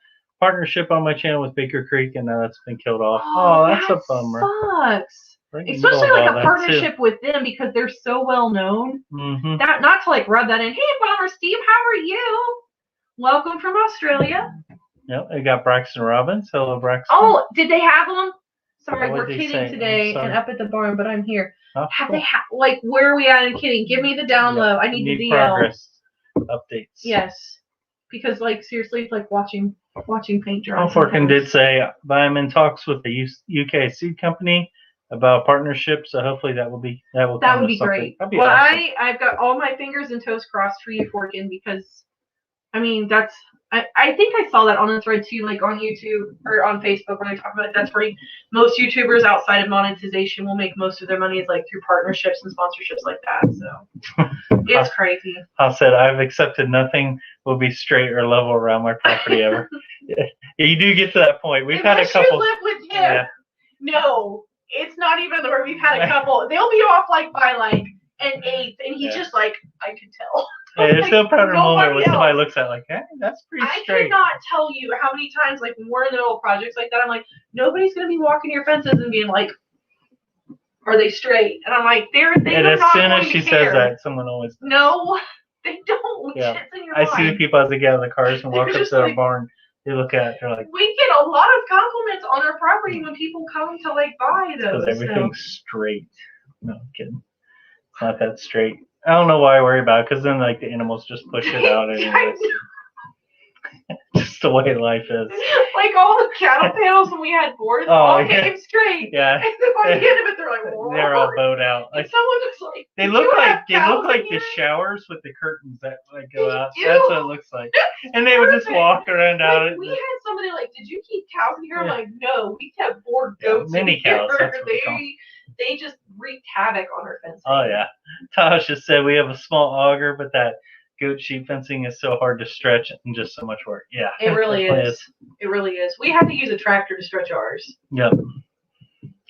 partnership on my channel with Baker Creek, and now that's been killed off. Oh, that's a bummer. Sucks. Especially like a partnership with them, because they're so well known. Not to like rub that in. Hey, Bomber Steve, how are you? Welcome from Australia. Yep, I got Braxton Robbins. Hello, Braxton. Oh, did they have them? Sorry, we're kidding today and up at the barn, but I'm here. Oh, have they like, where are we at in kidding? Give me the down low. I need the DL. Progress updates. Yes, because like seriously, it's like watching paint dry. Forkin did say, but I'm in talks with the UK seed company about partnership, so hopefully that will be great. Well, awesome. I've got all my fingers and toes crossed for you, Forkin, because I mean that's. I think I saw that on the thread too, like on YouTube or on Facebook when they talk about that's where most YouTubers outside of monetization will make most of their money is like through partnerships and sponsorships like that. So it's crazy. I said I've accepted nothing will be straight or level around my property ever. Yeah, you do get to that point. We've had a Unless couple. you live with him. Yeah. No, it's not even where we've had a couple. They'll be off like by like an 8th, and he's just like, I can tell. Yeah, there's no proud moment when somebody else. looks at it like, hey, that's pretty I straight. cannot tell you how many times, like, when we're in the middle of projects like that, I'm like, nobody's going to be walking your fences and being like, are they straight? And I'm like, they and are as not soon going as to she care. says that, someone always does. No, they don't. Yeah. Shit's in your I mind. see the people as they get out of the cars and walk up just to our like- barn. They look at it, they're like, We get a lot of compliments on our property when people come to like buy those. because everything's straight. No, I'm kidding. It's not that straight. I don't know why I worry about it, because then like the animals just push it out. And just the way life is. Like all the cattle panels when we had boards all came straight. Yeah. And then by the end of it, they're like, whoa. They're all bowed out. And Like, someone was like, they "Did look you like have cows in the here?" showers with the curtains that like go out. Ew. That's what it looks like. And they would just Perfect. walk around out. Like, we had somebody like, did you keep cows in here? I'm Yeah. like, no, we kept bored goats mini in here. cows, that's what we call 'em. They just wreaked havoc on our fence. Oh yeah. Tosh just said we have a small auger, but that goat sheep fencing is so hard to stretch and just so much work. Yeah. It really definitely is. It really is. We had to use a tractor to stretch ours. Yep.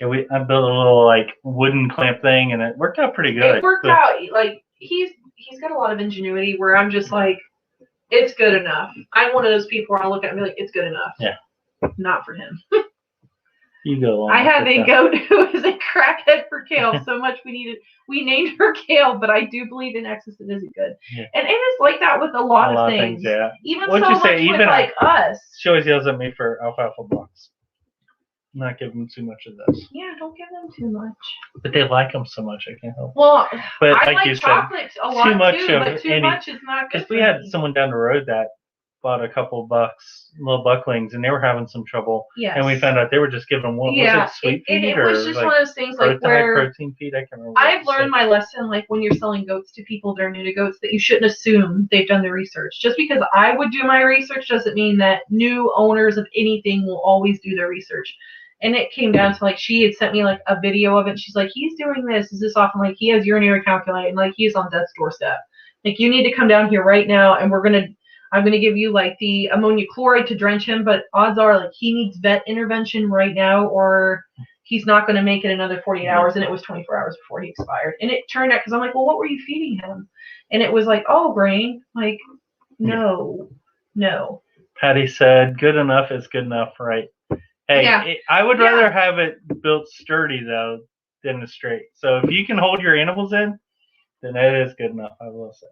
Yeah, I built a little like wooden clamp thing, and it worked out pretty good. It worked out. Like he's got a lot of ingenuity where I'm just like, it's good enough. I'm one of those people where I look at it and be like, it's good enough. Yeah. Not for him. You go along. I have with a that. goat who is a crackhead for kale. So much we named her Kale, but I do believe in excess it isn't good. Yeah. And it is like that with a lot of things. Yeah. Even What'd so you say? much Even with like us. She always yells at me for alfalfa blocks. I'm not giving them too much of this. Yeah, don't give them too much. But they like them so much, I can't help. Well, But I like like you said, chocolate a lot too much too, of but too any- much is not good. because we had someone down the road that bought a couple bucks, little bucklings, and they were having some trouble. Yes. And we found out they were just giving them what was it, sweet feed it or was just like one of those things like high where protein feed? I can't remember. what I've it learned said. my lesson, like when you're selling goats to people that are new to goats, that you shouldn't assume they've done their research. Just because I would do my research doesn't mean that new owners of anything will always do their research. And it came down to like she had sent me like a video of it. And she's like, he's doing this. Is this often like he has urinary calculated? And like he's on death's doorstep. Like you need to come down here right now, and I'm gonna give you like the ammonia chloride to drench him. But odds are like he needs vet intervention right now, or he's not gonna make it another 48 hours. And it was 24 hours before he expired. And it turned out because I'm like, well, what were you feeding him? And it was like, oh, grain. Like, no. Patty said, "Good enough is good enough, right?" Hey, Yeah. I would rather have it built sturdy though than straight. So if you can hold your animals in, then that is good enough. I will say.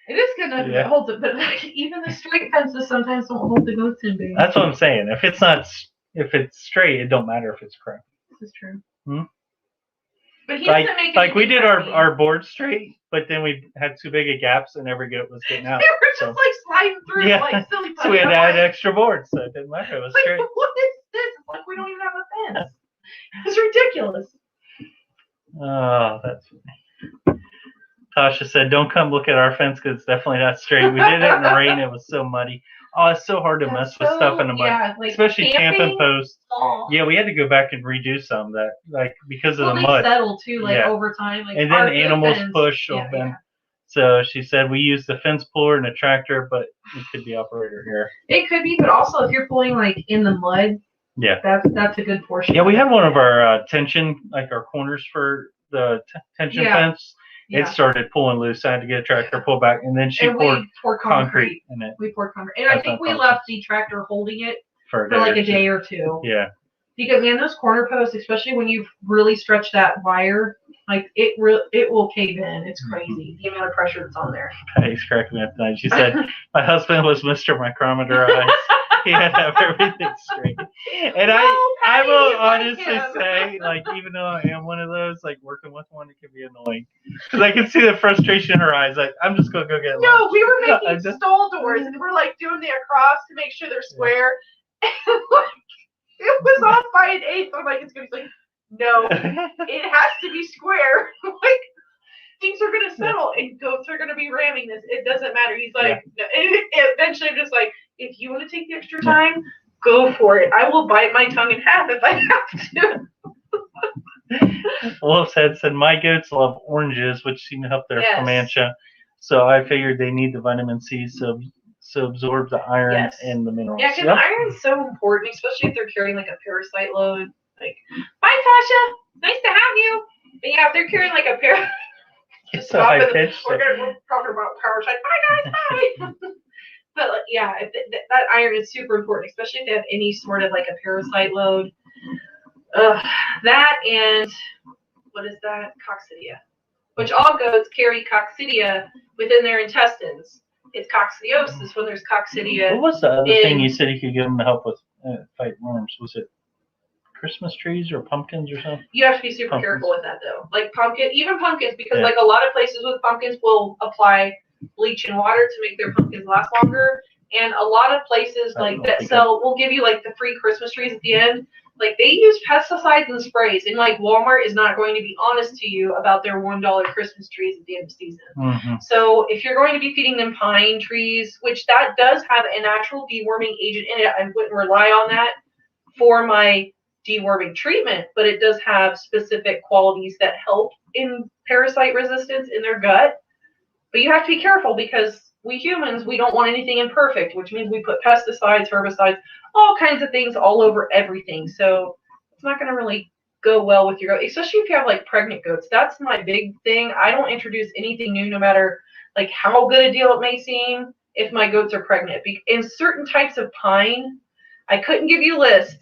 It is good enough if Yeah. it holds it, but like, even the straight fences sometimes don't hold the goats in, baby. That's what I'm saying. If it's straight, it don't matter if it's cracked. This is true. Hmm? But he Like doesn't make like we anything did crappy. our board straight, but then we had too big of gaps and every goat was getting out. They were just So- like sliding through Yeah. like silly So we had to putty. add extra boards, so it didn't matter. It was Like, straight. what is this? It's like we don't even have a fence. It's ridiculous. Oh, that's funny. Tasha said, "Don't come look at our fence because it's definitely not straight." We did it in the rain. It was so muddy. Oh, it's so hard to mess with stuff in the mud, Yeah, like especially camping. camping posts. Oh. Yeah, we had to go back and redo some that, like, because of Well, the they mud. settle too, like Yeah. over time. Like, And our then good animals fence- push yeah, open. yeah. So she said we used the fence puller and a tractor, but it could be operator here. It could be, but also if you're pulling like in the mud, Yeah. that's a good portion. Yeah, we had one of our tension, like our corners for the tension Yeah. fence. Yeah. It started pulling loose. I had to get a tractor pull back, and then she And poured we poured concrete in it We poured concrete. And I That's think not we fun. left the tractor holding it for for like a or two. day or two. Yeah. Because man, those corner posts, especially when you've really stretched that wire, like it will cave in. It's crazy the amount of pressure that's on there. Patty's cracking me up tonight. She said, "My husband was Mr. Micrometer Eyes. He had to have everything straight." And No, I Patty, will you like honestly him. say, like, even though I am one of those, like, working with one, it can be annoying. Because I can see the frustration in her eyes. Like, I'm just going to go get lunch. No, we were I'm making just- stall doors and we're like doing the across to make sure they're square. It was off by an eighth. I'm like, it's gonna be like, no, it has to be square. Like things are gonna settle and goats are gonna be ramming this. It doesn't matter. He's like, no. And eventually I'm just like, if you want to take the extra time, go for it. I will bite my tongue in half if I have to. Wolf's Head said, "My goats love oranges, which seem to help their Yes. Comanche. So I figured they need the vitamin C so it absorbs the iron Yes. and the minerals. Yeah, because iron's so important, especially if they're carrying like a parasite load. Like, bye, Tasha. Nice to have you. But yeah, if they're carrying like a parasite. It's so high pitched. We're talking about parasite. Bye, guys. Bye. But yeah, that iron is super important, especially if they have any sort of like a parasite load. That and what is that? Coccidia. Which all goats carry coccidia within their intestines. It's coccidiosis when there's coccidia. What was the other thing you said you could give them to help with fight worms? Was it Christmas trees or pumpkins or something? You have to be super careful with that though. Like even pumpkins, because like a lot of places with pumpkins will apply bleach and water to make their pumpkins last longer. And a lot of places like that will give you like the free Christmas trees at the end. Like they use pesticides and sprays, and like Walmart is not going to be honest to you about their $1 Christmas trees at the end of season. Mm-hmm. So if you're going to be feeding them pine trees, which that does have a natural deworming agent in it, I wouldn't rely on that for my deworming treatment, but it does have specific qualities that help in parasite resistance in their gut. But you have to be careful because we humans, we don't want anything imperfect, which means we put pesticides, herbicides, all kinds of things all over everything. So it's not going to really go well with your goat, especially if you have like pregnant goats. That's my big thing. I don't introduce anything new, no matter like how good a deal it may seem, if my goats are pregnant. In certain types of pine, I couldn't give you a list,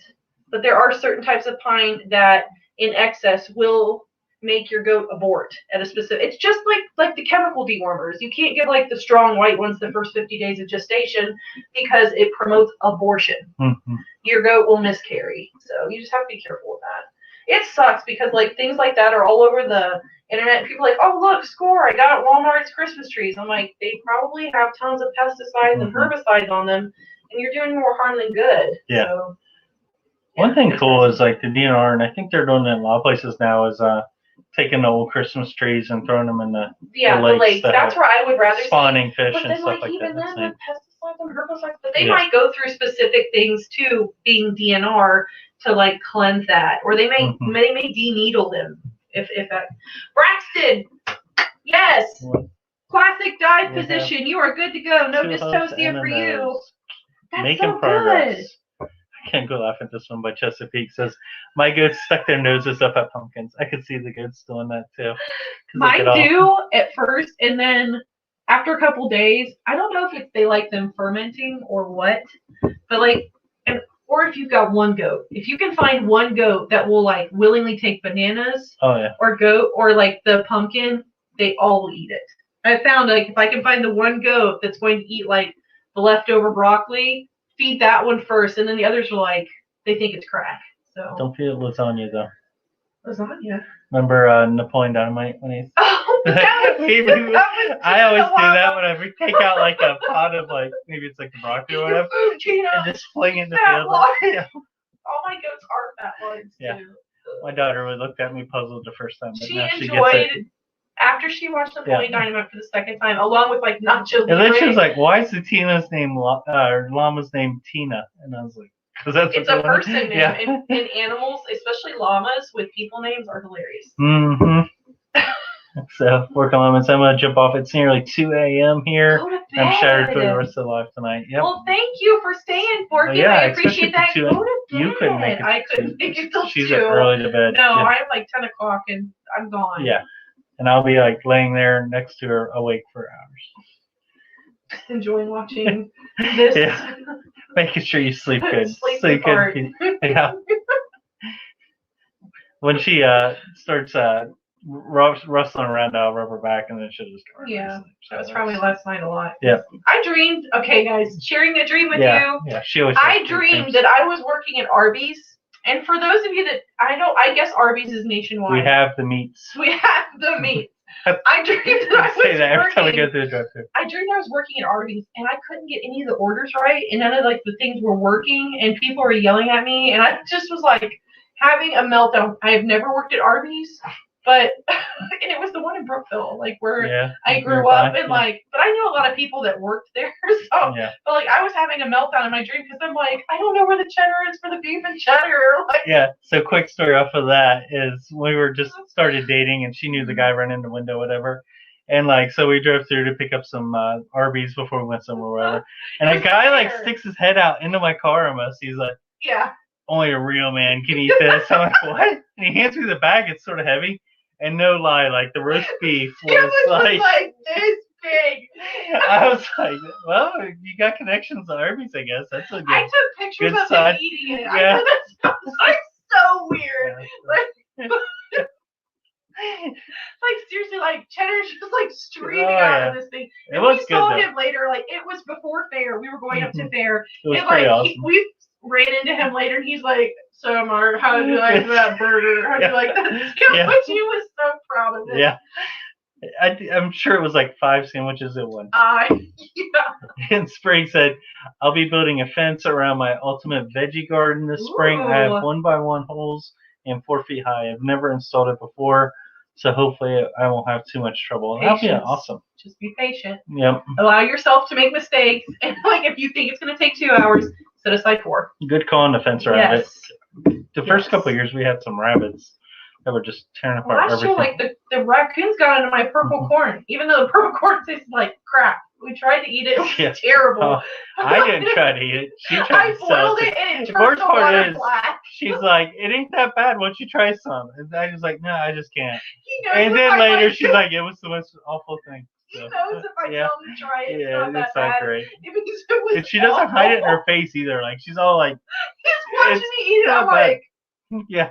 but there are certain types of pine that in excess will make your goat abort at a specific. It's just like the chemical dewormers. You can't give like the strong white ones the first 50 days of gestation because it promotes abortion. Mm-hmm. Your goat will miscarry. So you just have to be careful with that. It sucks because like things like that are all over the internet. People are like, oh look, score! I got Walmart's Christmas trees. I'm like, they probably have tons of pesticides and herbicides on them, and you're doing more harm than good. Yeah. So, one thing cool is like the DNR, and I think they're doing it in a lot of places now, is taking the old Christmas trees and throwing them in the lakes. That's where I would rather spawning fish and then, stuff like even that. Then, with pesticides and herbicides, but they might go through specific things too, being DNR, to like cleanse that, or they may de-needle them if that. Braxton, yes, classic dive position. You are good to go. No dystocia for you. That's making progress. I can't go laugh at this one, but Chesapeake says, my goats stuck their noses up at pumpkins. I could see the goats doing that too. Mine do at first, and then after a couple days, I don't know if they like them fermenting or what, but like, or if you've got one goat. If you can find one goat that will like willingly take bananas or goat or like the pumpkin, they all will eat it. I found like if I can find the one goat that's going to eat like the leftover broccoli, feed that one first, and then the others are like, they think it's crack. So don't feed it lasagna though. Lasagna. Remember Napoleon Dynamite when he's I always do that when I take out like a pot of like maybe it's like the broccoli or whatever, and just fling it in the field. All my goats are fat ones too. My daughter would look at me puzzled the first time, but she now enjoyed after she watched Napoleon Dynamite for the second time, along with like Nacho Libre. And then she was like, "Why is the Tina's name llama's name Tina?" And I was like, "Because that's it's a person name." Yeah. And animals, especially llamas with people names, are hilarious. Mm-hmm. So work on lemons. I'm gonna jump off. It's nearly 2 a.m. here. Go to bed. I'm shattered for the rest of the life tonight. Yep. Well, thank you for staying for me. I appreciate that. Go to bed. You couldn't make it. I couldn't make it till 2. She's up early to bed. No, I'm like 10 o'clock and I'm gone. Yeah. And I'll be like laying there next to her, awake for hours. Enjoying watching this. Yeah. Making sure you sleep good. Sleep good. Yeah. When she starts rustling around, I'll rub her back, and then she'll just go. Yeah, that was probably last night a lot. Yeah. I dreamed. Okay, guys, sharing a dream with you. Yeah. She always. I dreamed that I was working at Arby's, and for those of you that I guess Arby's is nationwide. We have the meats. We have the meats. I dreamed that I was say that every time we go through the drive-thru. I dreamed I was working at Arby's, and I couldn't get any of the orders right, and none of like the things were working, and people were yelling at me, and I just was like having a meltdown. I have never worked at Arby's, but and it was the one in Brookville, like where I grew up, and like, but I knew a lot of people that worked there, so but like I was having a meltdown in my dream because I'm like, I don't know where the cheddar is for the beef and cheddar. Like, so quick story off of that is we were just started dating, and she knew the guy running the window, whatever, And like, so we drove through to pick up some Arby's before we went somewhere or whatever. And a guy like sticks his head out into my car almost. He's like, yeah. Only a real man can eat this. I'm like, what? And he hands me the bag. It's sort of heavy. And no lie, like the roast beef was like this big. I was like, well, you got connections to Arby's, I guess. That's a good. I took pictures of him eating it. Yeah. I know that sounds like so weird. Yeah. Like seriously, like cheddar's just like streaming out of this thing. And was we saw good, him later, like it was before fair. We were going up to fair. It was and pretty like awesome. we ran into him later and he's like, so Mark, how do you like that burger? How do you like that sandwich? He was so proud of it. Yeah. I'm sure it was like 5 sandwiches at one. Yeah. And Spring said, I'll be building a fence around my ultimate veggie garden this spring. I have 1x1 holes and 4 feet high. I've never installed it before, so hopefully I won't have too much trouble. That'll be awesome. Just be patient. Yep. Allow yourself to make mistakes. And like if you think it's going to take 2 hours, set aside 4. Good call on the fence around it. The first Yes. couple of years we had some rabbits that were just tearing apart Last year, everything. like the raccoons got into my purple corn, even though the purple corn tastes like crap. We tried to eat it. It was terrible. Oh, I didn't try to eat it. She tried I to sell boiled it. it and it The turned worst the part water is, black. she's like, it ain't that bad. Why don't you try some? And I was like, no, I just can't. He knows And if then I later like, she's like, it was the most awful thing. he So, knows if I yeah. tell him to try it, it's Yeah, not that it's not bad. great. Because it was And she doesn't awful. hide it in her face either. Like, she's all like, He's watching me eat it. not I'm like, yeah.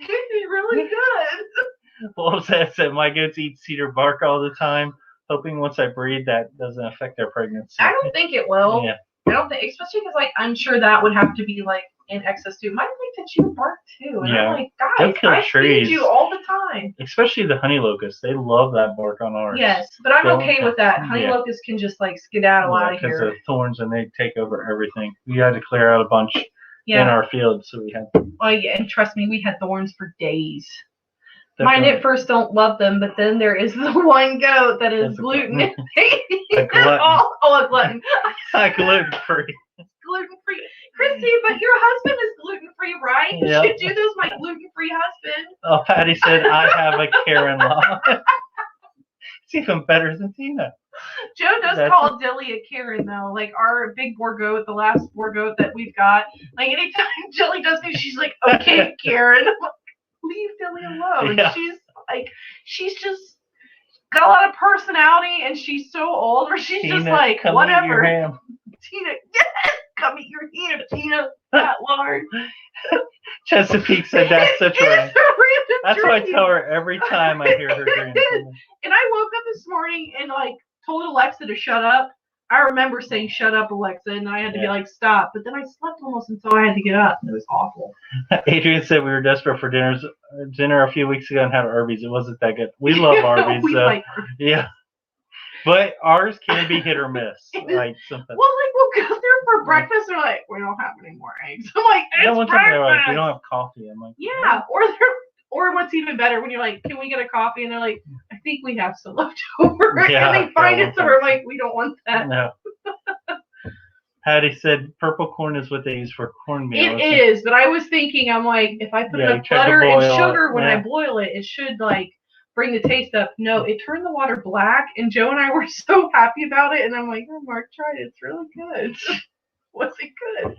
this is really good. Well, said my goats eat cedar bark all the time, hoping once I breed that doesn't affect their pregnancy. I don't think it will. Yeah. I don't think, especially because like I'm sure that would have to be like in excess too. Mine like to chew bark too, and Yeah. I'm like, They'll guys, kill I trees. feed you all the time. Especially the honey locusts. They love that bark on ours. Yes, but I'm They'll- okay with that. Honey yeah. locusts can just like skedaddle out of Because here. of thorns and they take over everything. We had to clear out a bunch in Yeah. our field, so we had. Oh yeah, and trust me, we had thorns for days. Definitely. Mine at first don't love them, but then there is the one goat that is That's a gluten. A glutton. A glutton. Gluten free. Gluten free. Christy, but your husband is gluten free, right? Yeah. You should do those, my gluten free husband. Oh, Patty said I have a Karen-in-law. It's even better than Tina. Joe does call Dilly a Karen though. Like our big boar goat, the last boar goat that we've got. Like anytime Dilly does me, she's like, "Okay, Karen, I'm like, leave Dilly alone." Yeah. She's just got a lot of personality, and she's so old, or she's Tina, just like come eat whatever. your ham. Tina, yes, come eat your ham, Tina. That Lord. Chesapeake said that's such a random. That's what I dream. tell her every time I hear her dream. And I woke up this morning and like told Alexa to shut up. I remember saying "shut up, Alexa," and I had to be like "stop." But then I slept almost until I had to get up. It was awful. Adrian said we were desperate for dinner a few weeks ago and had Arby's. It wasn't that good. We love Arby's. We like Arby's. Yeah. But ours can be hit or miss. Like something. Well, like we'll go there for breakfast and we're like, we don't have any more eggs. I'm like, it's One time they're like, breakfast. we don't have coffee. I'm like, Yeah, or what's even better when you're like, can we get a coffee? And they're like, I think we have some left over. Yeah, and they find yeah, it, so we're like, we don't want that. no. Patty said purple corn is what they use for cornmeal. It is, but I was thinking, I'm like, if I put Yeah, enough you tried to butter and boil sugar it, when yeah. I boil it, it should like bring the taste up. No, it turned the water black, and Joe and I were so happy about it. And I'm like, oh, Mark tried it. It's really good. Was it good?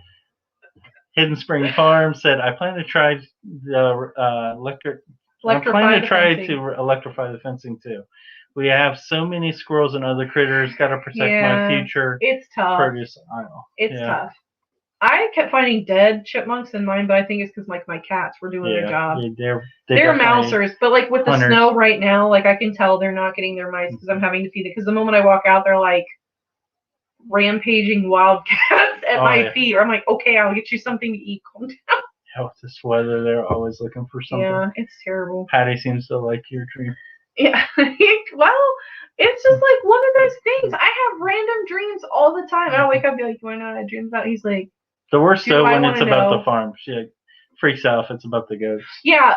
Hidden Spring Farm said, I plan to try the I'm planning to try to electrify the fencing too. We have so many squirrels and other critters. Got to protect my future It's tough. produce aisle. It's tough. I kept finding dead chipmunks in mine, but I think it's because like my cats were doing their job. They're mousers, but like with the hunters. snow right now, like I can tell they're not getting their mice because I'm having to feed it. Because the moment I walk out, they're like rampaging wildcats at my feet. Or I'm like, okay, I'll get you something to eat. Calm down. With this weather, they're always looking for something. Yeah, it's terrible. Patty seems to like your dream. Yeah, well, it's just like one of those things. I have random dreams all the time. I'll wake up and be like, do I know what I dreamed about? He's like, The worst though when it's about know? the farm. She like, freaks out if it's about the goats. yeah.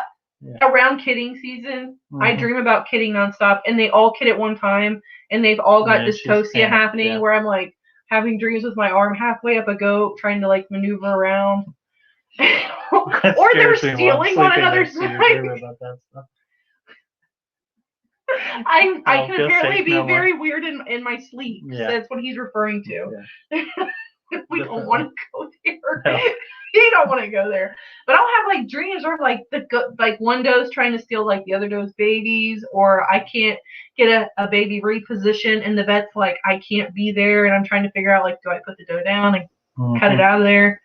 Around kidding season, I dream about kidding nonstop, and they all kid at one time, and they've all got dystocia happening where I'm like having dreams with my arm halfway up a goat, trying to like maneuver around. Or they're stealing one another's life. I don't can feel apparently safe be no more. very weird in my sleep. Yeah. That's what he's referring to. Yeah. We don't want to go there. No. You don't want to go there. But I'll have like dreams or like one doe's trying to steal like the other doe's babies, or I can't get a baby repositioned and the vet's like I can't be there, and I'm trying to figure out like do I put the doe down and cut it out of there.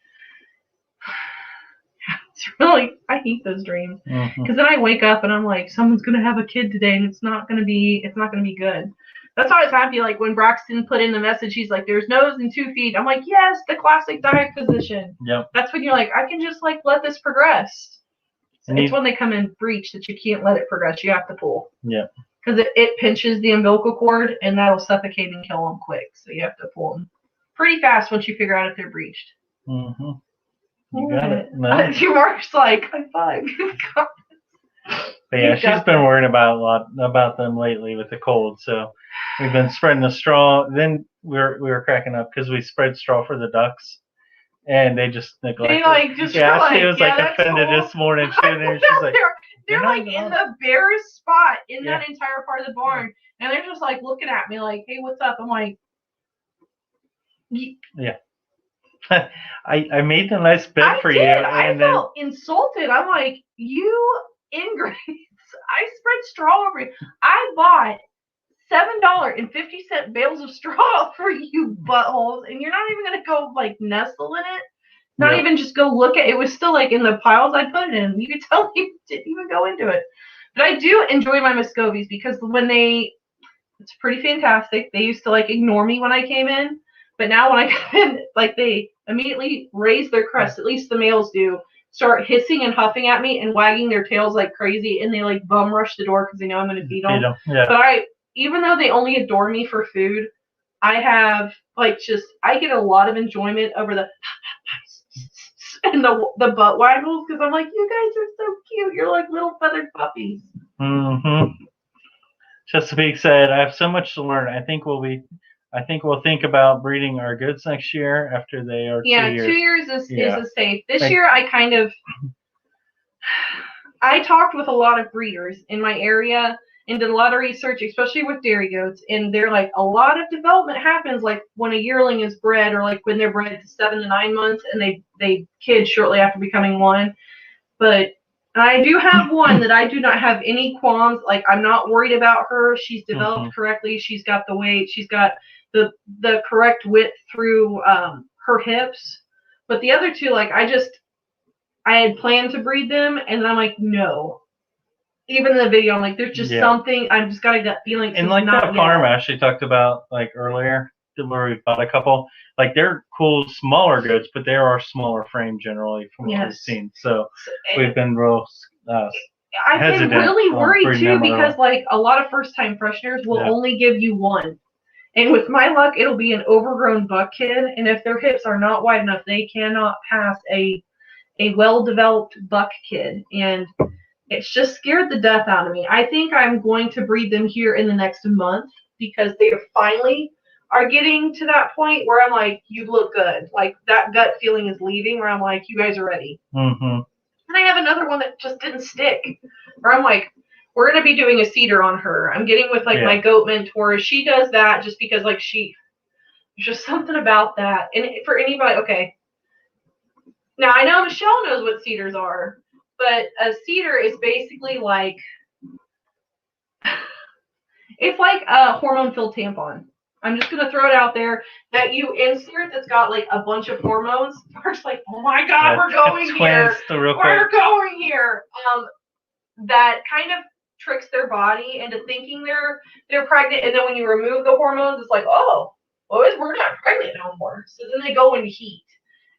It's really, I hate those dreams because then I wake up and I'm like, someone's gonna have a kid today and it's not gonna be good. That's why I was happy. Like when Braxton put in the message, he's like, "There's nose and 2 feet." I'm like, "Yes, the classic diet position." Yep. That's when you're like, I can just like let this progress. It's when they come in breech that you can't let it progress. You have to pull. Yeah. Because it pinches the umbilical cord and that'll suffocate and kill them quick. So you have to pull them pretty fast once you figure out if they're breached. Mm-hmm. You got it. No. Mark's like, high five. But yeah, she's been worrying about them lately with the cold. So we've been spreading the straw. Then we were cracking up because we spread straw for the ducks, and they just neglected. She was like offended this morning. She's like, they're like in the barest spot in that entire part of the barn, and they're just like looking at me like, "Hey, what's up?" I'm like, yeah. I made a nice bed for you. I felt insulted. I'm like, you ingrates. I spread straw over you. I bought $7.50 bales of straw for you buttholes, and you're not even gonna go like nestle in it. Not even just go look at it. It was still like in the piles I put it in. You could tell me didn't even go into it. But I do enjoy my Muscovies because it's pretty fantastic. They used to like ignore me when I came in. But now when I come in, like they immediately raise their crest, at least the males do, start hissing and huffing at me and wagging their tails like crazy, and they like bum rush the door because they know I'm going to feed them. Yeah. But even though they only adore me for food, I have I get a lot of enjoyment over the and the butt waggles because I'm like, you guys are so cute. You're like little feathered puppies. Mm-hmm. Chesapeake said, I have so much to learn. I think we'll think about breeding our goods next year after they are 2 years. 2 years is safe. This year I talked with a lot of breeders in my area and did a lot of research, especially with dairy goats, and they're like a lot of development happens like when a yearling is bred or like when they're bred to 7 to 9 months and they kid shortly after becoming 1. But I do have one that I do not have any qualms. Like I'm not worried about her. She's developed correctly. She's got the weight. She's got the correct width through her hips. But the other two, like I had planned to breed them, and I'm like, no. Even in the video, I'm like, there's just something. I've just got a gut feeling. And like that farm Ashley talked about like earlier, where we bought a couple, like they're cool smaller goats, but they are smaller frame generally from what we've seen. So we've been real I've been really worried too because like a lot of first time fresheners will only give you one. And with my luck, it'll be an overgrown buck kid. And if their hips are not wide enough, they cannot pass a well-developed buck kid. And it's just scared the death out of me. I think I'm going to breed them here in the next month because they finally are getting to that point where I'm like, you look good. Like that gut feeling is leaving where I'm like, you guys are ready. Mm-hmm. And I have another one that just didn't stick where I'm like, we're going to be doing a cedar on her. I'm getting with like my goat mentor. She does that just because like there's just something about that. And for anybody, okay. Now I know Michelle knows what cedars are, but a cedar is basically like, it's like a hormone-filled tampon. I'm just going to throw it out there that you insert that's got like a bunch of hormones. Mark's like, oh my God, we're going here. We're going here. That kind of tricks their body into thinking they're pregnant, and then when you remove the hormones, it's like, oh, we're not pregnant no more. So then they go into heat.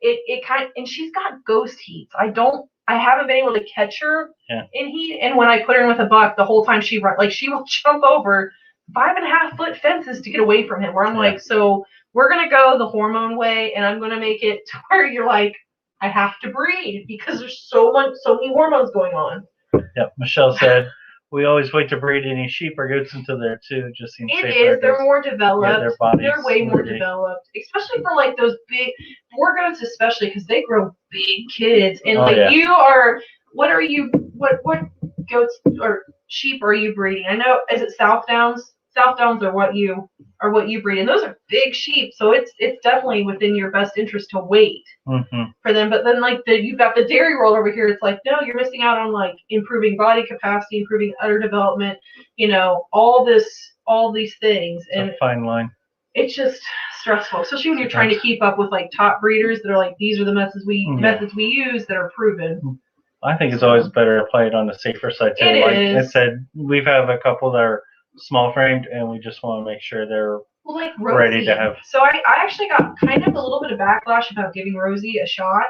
And she's got ghost heats. I haven't been able to catch her in heat. And when I put her in with a buck, the whole time she will jump over 5.5 foot fences to get away from him. Where I'm like, so we're gonna go the hormone way, and I'm gonna make it to where you're like, I have to breed because there's so many hormones going on. Yep. Michelle said, we always wait to breed any sheep or goats until they're 2. Just seems safer. It is. They're more developed. Their bodies they're way more developed, especially for like those big boar goats, especially because they grow big kids. And you are. What are you? What goats or sheep are you breeding? I know, is it Southdowns? Southdowns are what you breed, and those are big sheep, so it's definitely within your best interest to wait for them. But then like you've got the dairy roll over here. It's like, no, you're missing out on like improving body capacity, improving udder development, all these things, and a fine line. It's just stressful, especially when you're trying to keep up with like top breeders that are like, these are the methods we use that are proven. I think it's always better to play it on the safer side too. I said, we've had a couple that are small framed, and we just want to make sure they're ready to have. So I actually got kind of a little bit of backlash about giving Rosie a shot.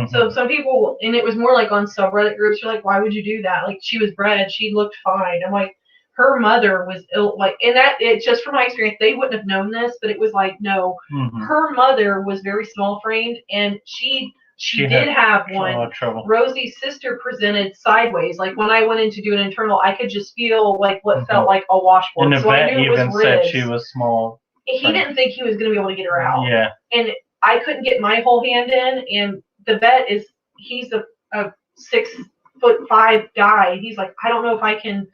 So some people, and it was more like on subreddit groups, you're like, why would you do that? Like, she was bred, she looked fine. I'm like, her mother was ill, like, and that, it's just from my experience, they wouldn't have known this, but it was like, no, her mother was very small framed, and she did have one. Rosie's sister presented sideways. Like, when I went in to do an internal, I could just feel like what felt like a washboard. And the vet even said she was small. He didn't think he was going to be able to get her out. Yeah. And I couldn't get my whole hand in, and the vet he's a 6'5" guy. He's like, I don't know if I can,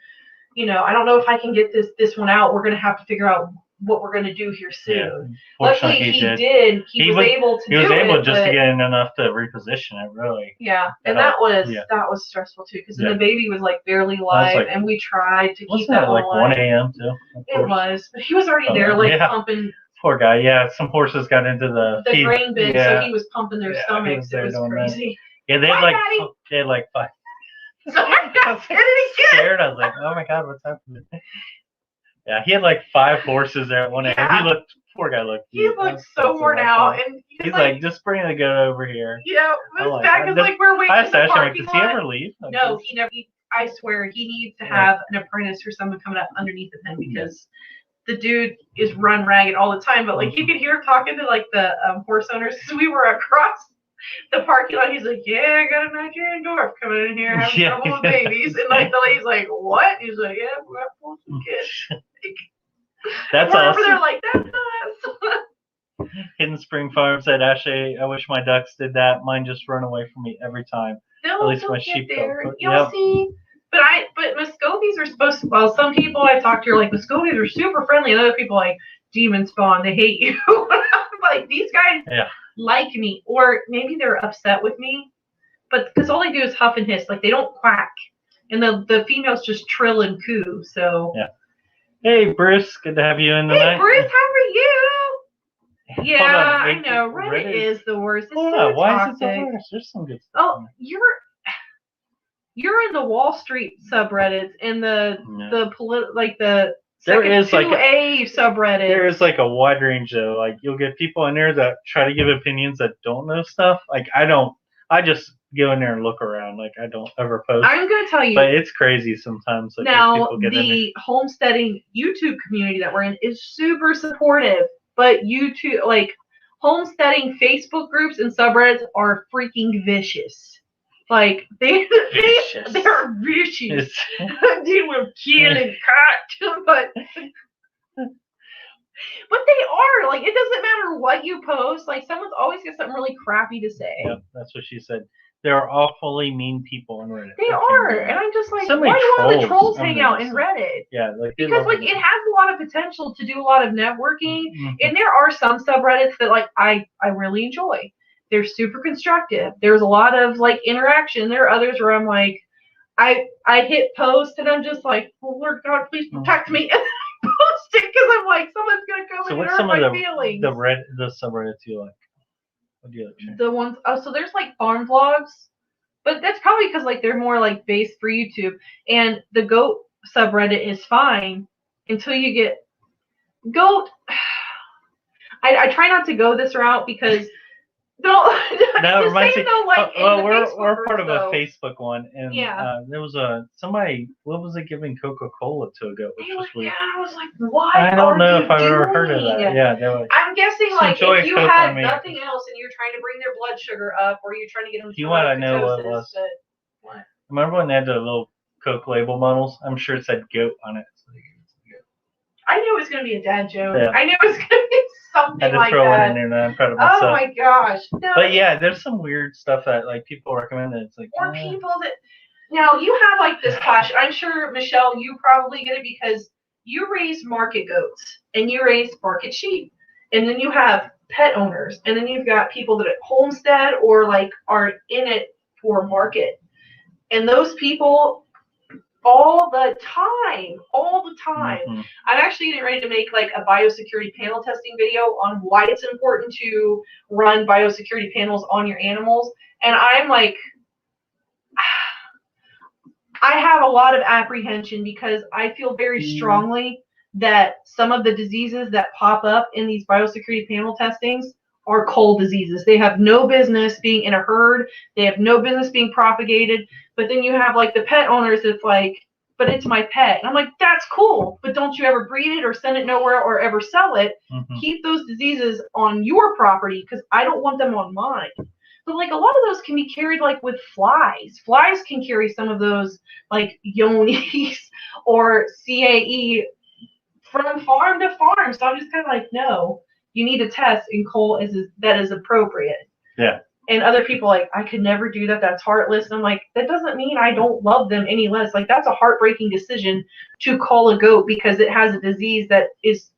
I don't know if I can get this one out. We're going to have to figure out what we're going to do here soon. Yeah. Luckily, he did. He was able to do it. He was able just to get in enough to reposition it, really. Yeah, and that was stressful too, because the baby was like barely live, and we tried to keep that like alive. 1 a.m. too? It was, but he was already there, pumping. Poor guy. Yeah, some horses got into the grain bin, so he was pumping their stomachs. It was crazy. Yeah, they had like 5. So I got scared. I was like, oh my god, what's happening? Yeah, he had like 5 horses there at one end. Poor guy looked. He looked so worn out, and he's like, just bring the goat over here. Yeah, his back is like, we're waiting in the parking lot. Does he ever leave? No, he never. I swear, he needs to have an apprentice or someone coming up underneath of him, because the dude is run ragged all the time. But like, you could hear him talking to like the horse owners. So we were across the parking lot. He's like, yeah, I got a Nigerian dwarf coming in here having trouble with babies. And like, the lady's like, what? He's like, yeah, we're going to pull some kids. That's awesome. They're like, that's us. Hidden Spring Farm said, Ashley, I wish my ducks did that. Mine just run away from me every time. At least my sheep don't. You'll see. But Muscovies are supposed to, well, some people I've talked to are like, Muscovies are super friendly, and other people like, demon spawn, they hate you. Like, these guys like me, or maybe they're upset with me, but because all they do is huff and hiss, like, they don't quack, and the females just trill and coo. So hey Bruce, good to have you in tonight. Hey Bruce, how are you? Yeah, I know, Reddit is the worst. It's so why is it the worst? There's some good stuff. Oh, you're in the Wall Street subreddits and the there is like a subreddit. There is like a wide range though. Like, you'll get people in there that try to give opinions that don't know stuff. Like, I just go in there and look around. Like, I don't ever post. I'm gonna tell you, but it's crazy sometimes. Like, now the homesteading YouTube community that we're in is super supportive, but YouTube, like, homesteading Facebook groups and subreddits are freaking vicious. Like, they're vicious. Dude, we're killing cat, but they are, like, it doesn't matter what you post. Like, someone's always got something really crappy to say. Yep, that's what she said. There are awfully mean people on Reddit. They are, and I'm just like, why do all the trolls hang out in Reddit? Yeah, like, because like, it has a lot of potential to do a lot of networking, and there are some subreddits that like I really enjoy. They're super constructive. There's a lot of like interaction. There are others where I'm like, I hit post and I'm just like, oh Lord God, please protect me. And I post it because I'm like, someone's gonna come and hurt my feelings. The subreddits you like? What do you like? The ones, so there's like farm vlogs, but that's probably because like they're more like based for YouTube. And the goat subreddit is fine until you get goat. I try not to go this route because that reminds me. We're part of a Facebook one, and there was somebody. What was it giving Coca-Cola to a goat? Which was weird. Yeah, I was like, what? I don't know if I've ever heard of that. Yeah, I'm guessing like if you had nothing else and you're trying to bring their blood sugar up, or you're trying to get them. You want to know what it was? What? Remember when they had the little Coke label models? I'm sure it said goat on it. I knew it was going to be a dad joke. Yeah. I knew it was going to be something like that. I had to throw it in there. I'm proud of myself. Oh my gosh. No. But yeah, there's some weird stuff that like people recommend. That it's like, or people that Now you have like this passion. I'm sure, Michelle, you probably get it because you raise market goats and you raise market sheep. And then you have pet owners. And then you've got people that homestead or like are in it for market. And those people all the time. Mm-hmm. I'm actually getting ready to make like a biosecurity panel testing video on why it's important to run biosecurity panels on your animals. And I'm like, I have a lot of apprehension because I feel very strongly that some of the diseases that pop up in these biosecurity panel testings are cull diseases. They have no business being in a herd. They have no business being propagated. But then you have like the pet owners that's like, but it's my pet. And I'm like, that's cool. But don't you ever breed it or send it nowhere or ever sell it. Mm-hmm. Keep those diseases on your property because I don't want them on mine. But like a lot of those can be carried like with flies. Flies can carry some of those like Yonis or CAE from farm to farm. So I'm just kind of like, no, you need to test in cull that is appropriate. Yeah. And other people like, I could never do that. That's heartless. And I'm like, that doesn't mean I don't love them any less. Like that's a heartbreaking decision to cull a goat because it has a disease that is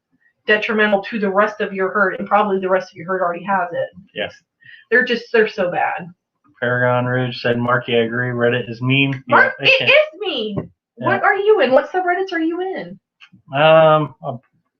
detrimental to the rest of your herd, and probably the rest of your herd already has it. Yes. They're so bad. Paragon Rouge said, Marky, I agree. Reddit is mean. Mark, yeah, it is mean. Yeah. What are you in? What subreddits are you in? A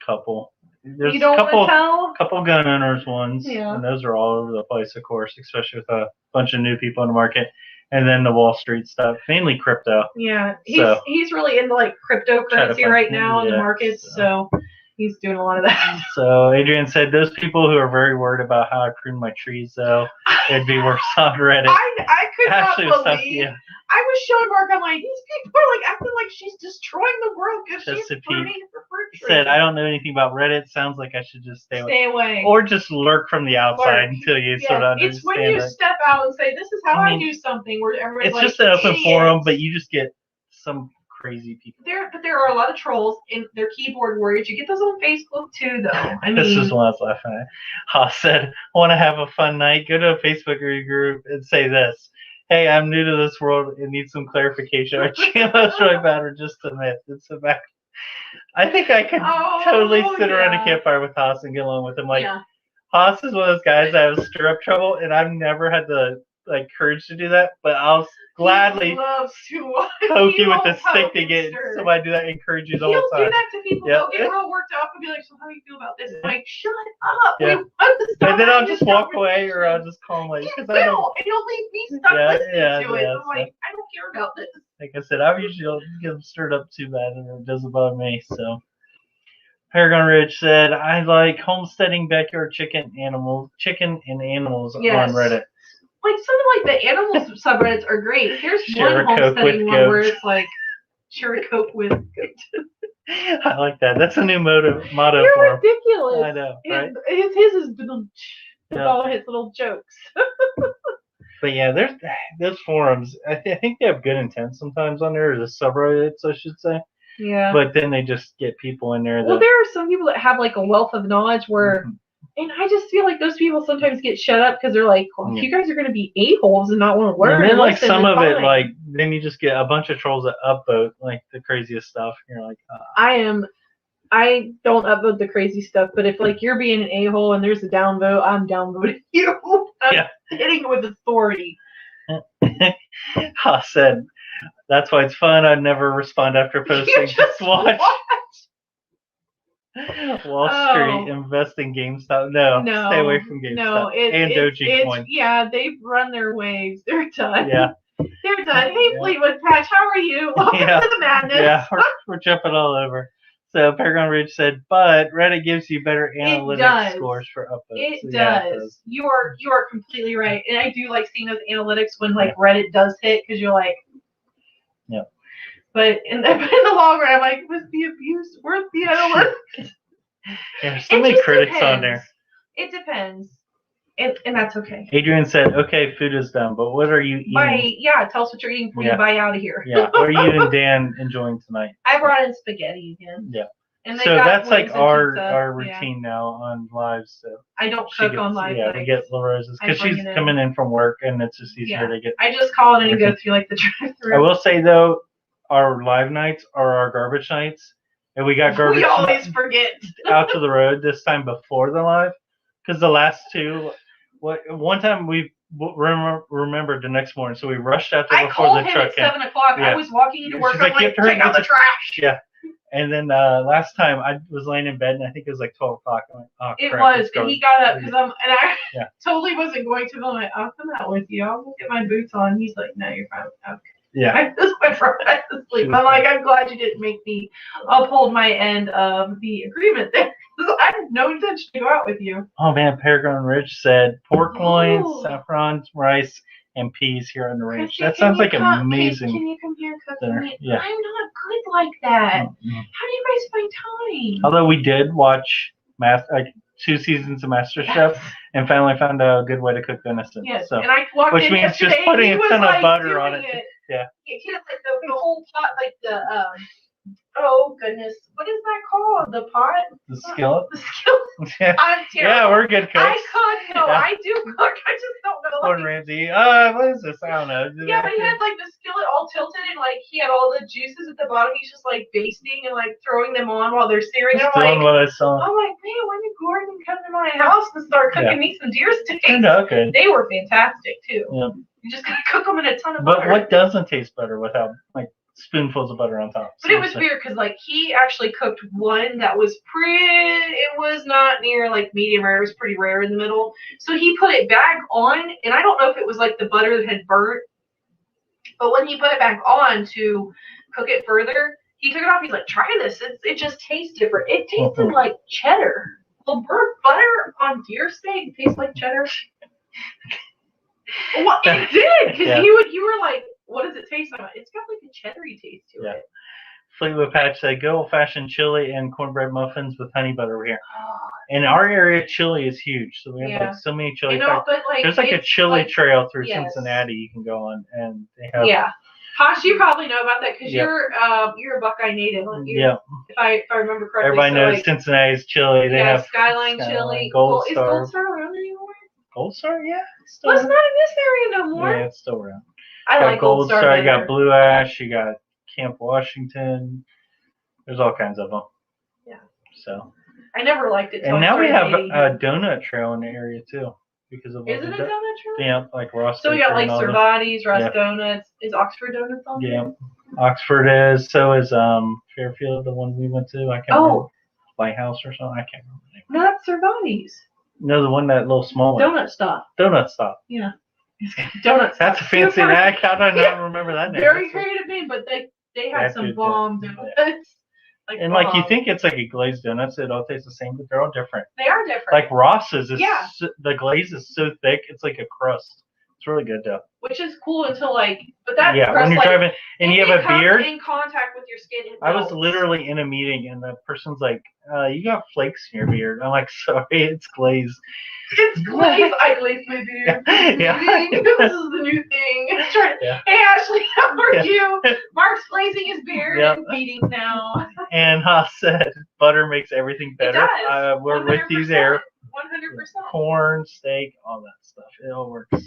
couple. There's you don't want to tell? Couple gun owners ones. Yeah. And those are all over the place, of course, especially with a bunch of new people in the market. And then the Wall Street stuff, mainly crypto. Yeah. He's really into like cryptocurrency right now in the markets. So he's doing a lot of that. So Adrian said, those people who are very worried about how I prune my trees, though, it'd be worse on Reddit. I could Ashley not believe. I was showing Mark, I'm like, these people are like acting like she's destroying the world because she's pruning her fruit tree. Said, I don't know anything about Reddit. Sounds like I should just stay away. Away. Or just lurk from the outside until you sort of understand. It's when you step out and say, this is how I do something, where everybody's it's just an open forum, but you just get some crazy people. But there are a lot of trolls and they're keyboard warriors. You get those on Facebook too, though. I mean, this is one I was laughing at. Haas said, want to have a fun night? Go to a Facebook group and say this. Hey, I'm new to this world and need some clarification. Are GMOs really bad or just a myth? It's a fact. I think I could totally sit around a campfire with Haas and get along with him. Like, Haas is one of those guys that has stirrup trouble, and I've never had the courage to do that, but I'll gladly poke you with a stick to get somebody to do that, encourage you the whole time. He'll do that to people. They'll get real worked up and be like, so how do you feel about this? I'm like, shut up. Yeah. And then I'll just walk away, or I'll just call him like, and you'll leave me stuck listening to it. I'm like, I don't care about this. Like I said, I usually don't get them stirred up too bad, and it doesn't bother me, so. Paragon Ridge said, I like homesteading backyard chicken and animals on Reddit. Like something like the animals subreddits are great. Here's one homesteading one where it's like Chericope with goat. I like that. That's a new motto You're for him. Ridiculous. I know, right? His is with all his little jokes. But yeah, there's those forums. I think they have good intent sometimes on there, or the subreddits, I should say. Yeah. But then they just get people in there. Well, there are some people that have like a wealth of knowledge where. And I just feel like those people sometimes get shut up because they're like, well, if you guys are going to be a-holes and not want to learn. And then like some of it, like, then you just get a bunch of trolls that upvote like the craziest stuff. You're like, I don't upvote the crazy stuff, but if like you're being an a-hole and there's a downvote, I'm downvoting you. I'm hitting with authority. I said, that's why it's fun. I'd never respond after posting. Just watch. Wall Street, invest in GameStop. No, stay away from GameStop. And Dogecoin. Yeah, they've run their waves. They're done. Yeah. They're done. Hey, Fleetwood Patch, how are you? Welcome to the madness. Yeah, we're jumping all over. So Paragon Ridge said, but Reddit gives you better analytics scores for upvotes. It does. You are completely right. And I do like seeing those analytics when like Reddit does hit because you're like, yeah. But in the long run, I'm like, was the abuse worth the analytics? There's so many critics on there. It depends. And that's okay. Adrian said, okay, food is done, but what are you eating? Tell us what you're eating before you buy out of here. Yeah, what are you and Dan enjoying tonight? I brought in spaghetti again. Yeah. And they So got that's like wings and our pizza. Yeah. routine now on lives. So I don't she cook gets, on live yeah, nights. we get La Rosa's I because bring she's it in. coming in from work, and it's just easier to get. I just call it in and go everything. through like the drive-through. I will say though, our live nights are our garbage nights, and we got garbage We always forget. out to the road this time before the live, because the last two, one time we remembered the next morning, so we rushed out there I before called the him truck at came. 7 o'clock. Yeah. I was walking into work. She's I'm like, like, take out the trash. Yeah. And then last time I was laying in bed, and I think it was like 12 o'clock. I'm like, oh, It crap, was, it's and going. he got up because I Yeah. totally wasn't going to. I'm like, I'll come out with you. I'll get my boots on. He's like, no, you're fine. Okay. Yeah. I just went right to sleep. I'm like, I'm glad you didn't make me uphold my end of the agreement there. I had no intention to go out with you. Oh man, Peregrine Ridge said pork loins, Ooh. saffron, rice, and peas here on the range. Chrissy, That sounds like amazing. amazing. Can you come here and cook dinner. for me? Yeah. I'm not good like that. Mm-hmm. How do you guys find time? Although we did watch like 2 seasons of MasterChef and finally found a good way to cook venison. Yes, So, and I walked which in means yesterday, just putting he a was, ton like, of butter on doing it. Yeah. He has like the whole pot, like the oh goodness, what is that called? The pot? The skillet. The skillet. Yeah. I'm terrible. Yeah, we're good cooks. I cook. No, Yeah. I do cook. I just don't know. Gordon Ramsay. What is this? I don't know. Yeah, but he had like the skillet all tilted and like he had all the juices at the bottom. He's just like basting and like throwing them on while they're searing. Just I'm doing like, what I saw. I'm like, man, when did Gordon come to my house and start cooking me some deer steaks? Turned out good. They were fantastic too. Yeah. You just gotta cook them in a ton of But butter. what doesn't taste better without like spoonfuls of butter on top? But it was weird because like he actually cooked one that was it was not near like medium rare, it was pretty rare in the middle. So he put it back on, and I don't know if it was like the butter that had burnt, but when he put it back on to cook it further, he took it off. He's like, try this. It just tastes different. It tasted like cheddar. Well, burnt butter on deer steak tastes like cheddar. Well, it did, because you were like, what does it taste like? It's got like a cheddary taste to it. Fleetwood Patch said, good old-fashioned chili and cornbread muffins with honey butter over here. In our area, chili is huge, so we have like so many chili. But, like, there's like a chili like, trail through Cincinnati you can go on, and they have. Yeah, Hosh, you probably know about that because you're a Buckeye native. Yeah. If I remember correctly. Everybody knows Cincinnati's chili. They have Skyline chili. Gold Star. Is Gold Star around anymore? Gold Star, yeah. Well, it's not in this area no more. Yeah, it's still around. I like Gold Star better. You got Blue Ash. You got Camp Washington. There's all kinds of them. Yeah. So. I never liked it. And now we have a donut trail in the area too, because of. Is it a donut trail? Yeah, like Ross. So we got like Cervati's, Russ Donuts. Is Oxford Donuts on there? Yeah, Oxford is. So is Fairfield, the one we went to. I can't remember. Lighthouse or something. I can't remember the name. Not Cervati's. No, the one that little small one. Donut Stop. Donut Stop. Yeah. Donut Stop. That's a fancy name. How did I not remember that name? Very creative name, but they had some bomb donuts. Like you think it's like a glazed donuts, it all tastes the same, but they're all different. They are different. Like Ross's is the glaze is so thick, it's like a crust. It's really good though. Which is cool until but that crust, when you're driving and you have a beard in contact with your skin. I was literally in a meeting and the person's like, you got flakes in your beard. I'm like, sorry, it's glaze. It's glaze. I glaze my beard. Yeah. This is the new thing. Hey Ashley, how are you? Mark's glazing his beard and meetings now. And Haas said butter makes everything better. It does. We're with you there. 100%. Corn, steak, all that stuff. It all works.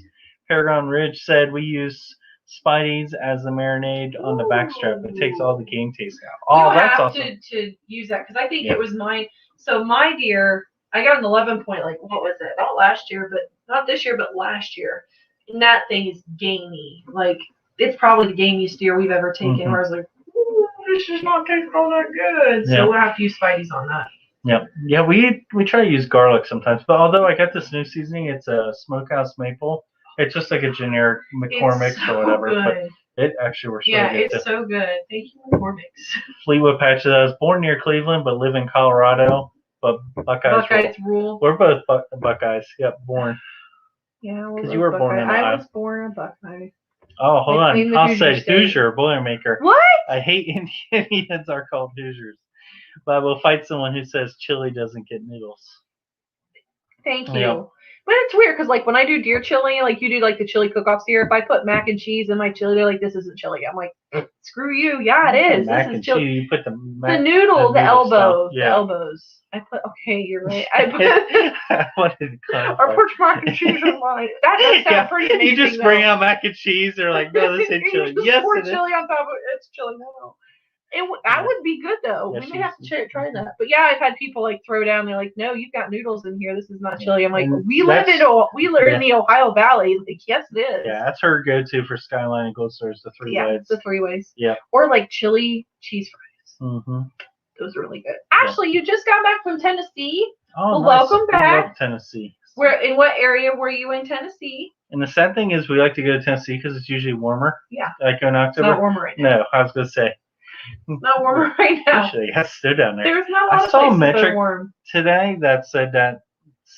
Paragon Ridge said we use Spidey's as the marinade on the backstrap. It takes all the game taste out. Oh, that's awesome. To use that because I think it was mine. So my deer, I got an 11 point. Like what was it? Not last year, but not this year, but last year. And that thing is gamey. Like it's probably the gamiest deer we've ever taken. Where I was like, ooh, this does not taste all that good. So we'll have to use Spidey's on that. Yeah. We try to use garlic sometimes, but although I got this new seasoning, it's a smokehouse maple. It's just like a generic McCormick's or whatever, but it actually works really good. Yeah, it's so good. Thank you, McCormick's. Fleetwood Patch says, I was born near Cleveland, but live in Colorado. But Buckeyes rule. We're both Buckeyes. Yep, born. Yeah, because you were born in Ohio. I was born a Buckeye. Oh, hold on. I'll say Hoosier, Boilermaker. What? I hate Indians are called Hoosiers. But I will fight someone who says chili doesn't get noodles. Thank you. But it's weird because like when I do deer chili, like you do like the chili cook-offs here, if I put mac and cheese in my chili, they're like, this isn't chili. I'm like, screw you. Yeah, it is. Mac This is and chili. cheese. You put the noodle, the elbow, yeah. the elbows. I put okay, you're right. I put what did it call or put mac and cheese in mine. That does sound pretty amazing. You just bring out mac and cheese. They're like, no, this ain't chili. Yes, pour it is. chili on top of it. It's chili. No. That would be good though. Yeah, we may have to try that. But yeah, I've had people like throw down. They're like, "No, you've got noodles in here. This is not chili." I'm like, "We live in the Ohio Valley." Like, yes, it is. Yeah, that's her go-to for Skyline and Gold Stars. The 3 ways. The 3 ways. Yeah. Or like chili cheese fries. Mm-hmm. Those are really good. Ashley, you just got back from Tennessee. Oh, well, nice. welcome back. I love Tennessee. In what area were you in Tennessee? And the sad thing is, we like to go to Tennessee because it's usually warmer. Yeah. Like in October. It's not warmer right now. No, I was gonna say. Not warmer right now. Actually, it has snow down there. There's not a lot I of saw a places that metric are warm. today that said that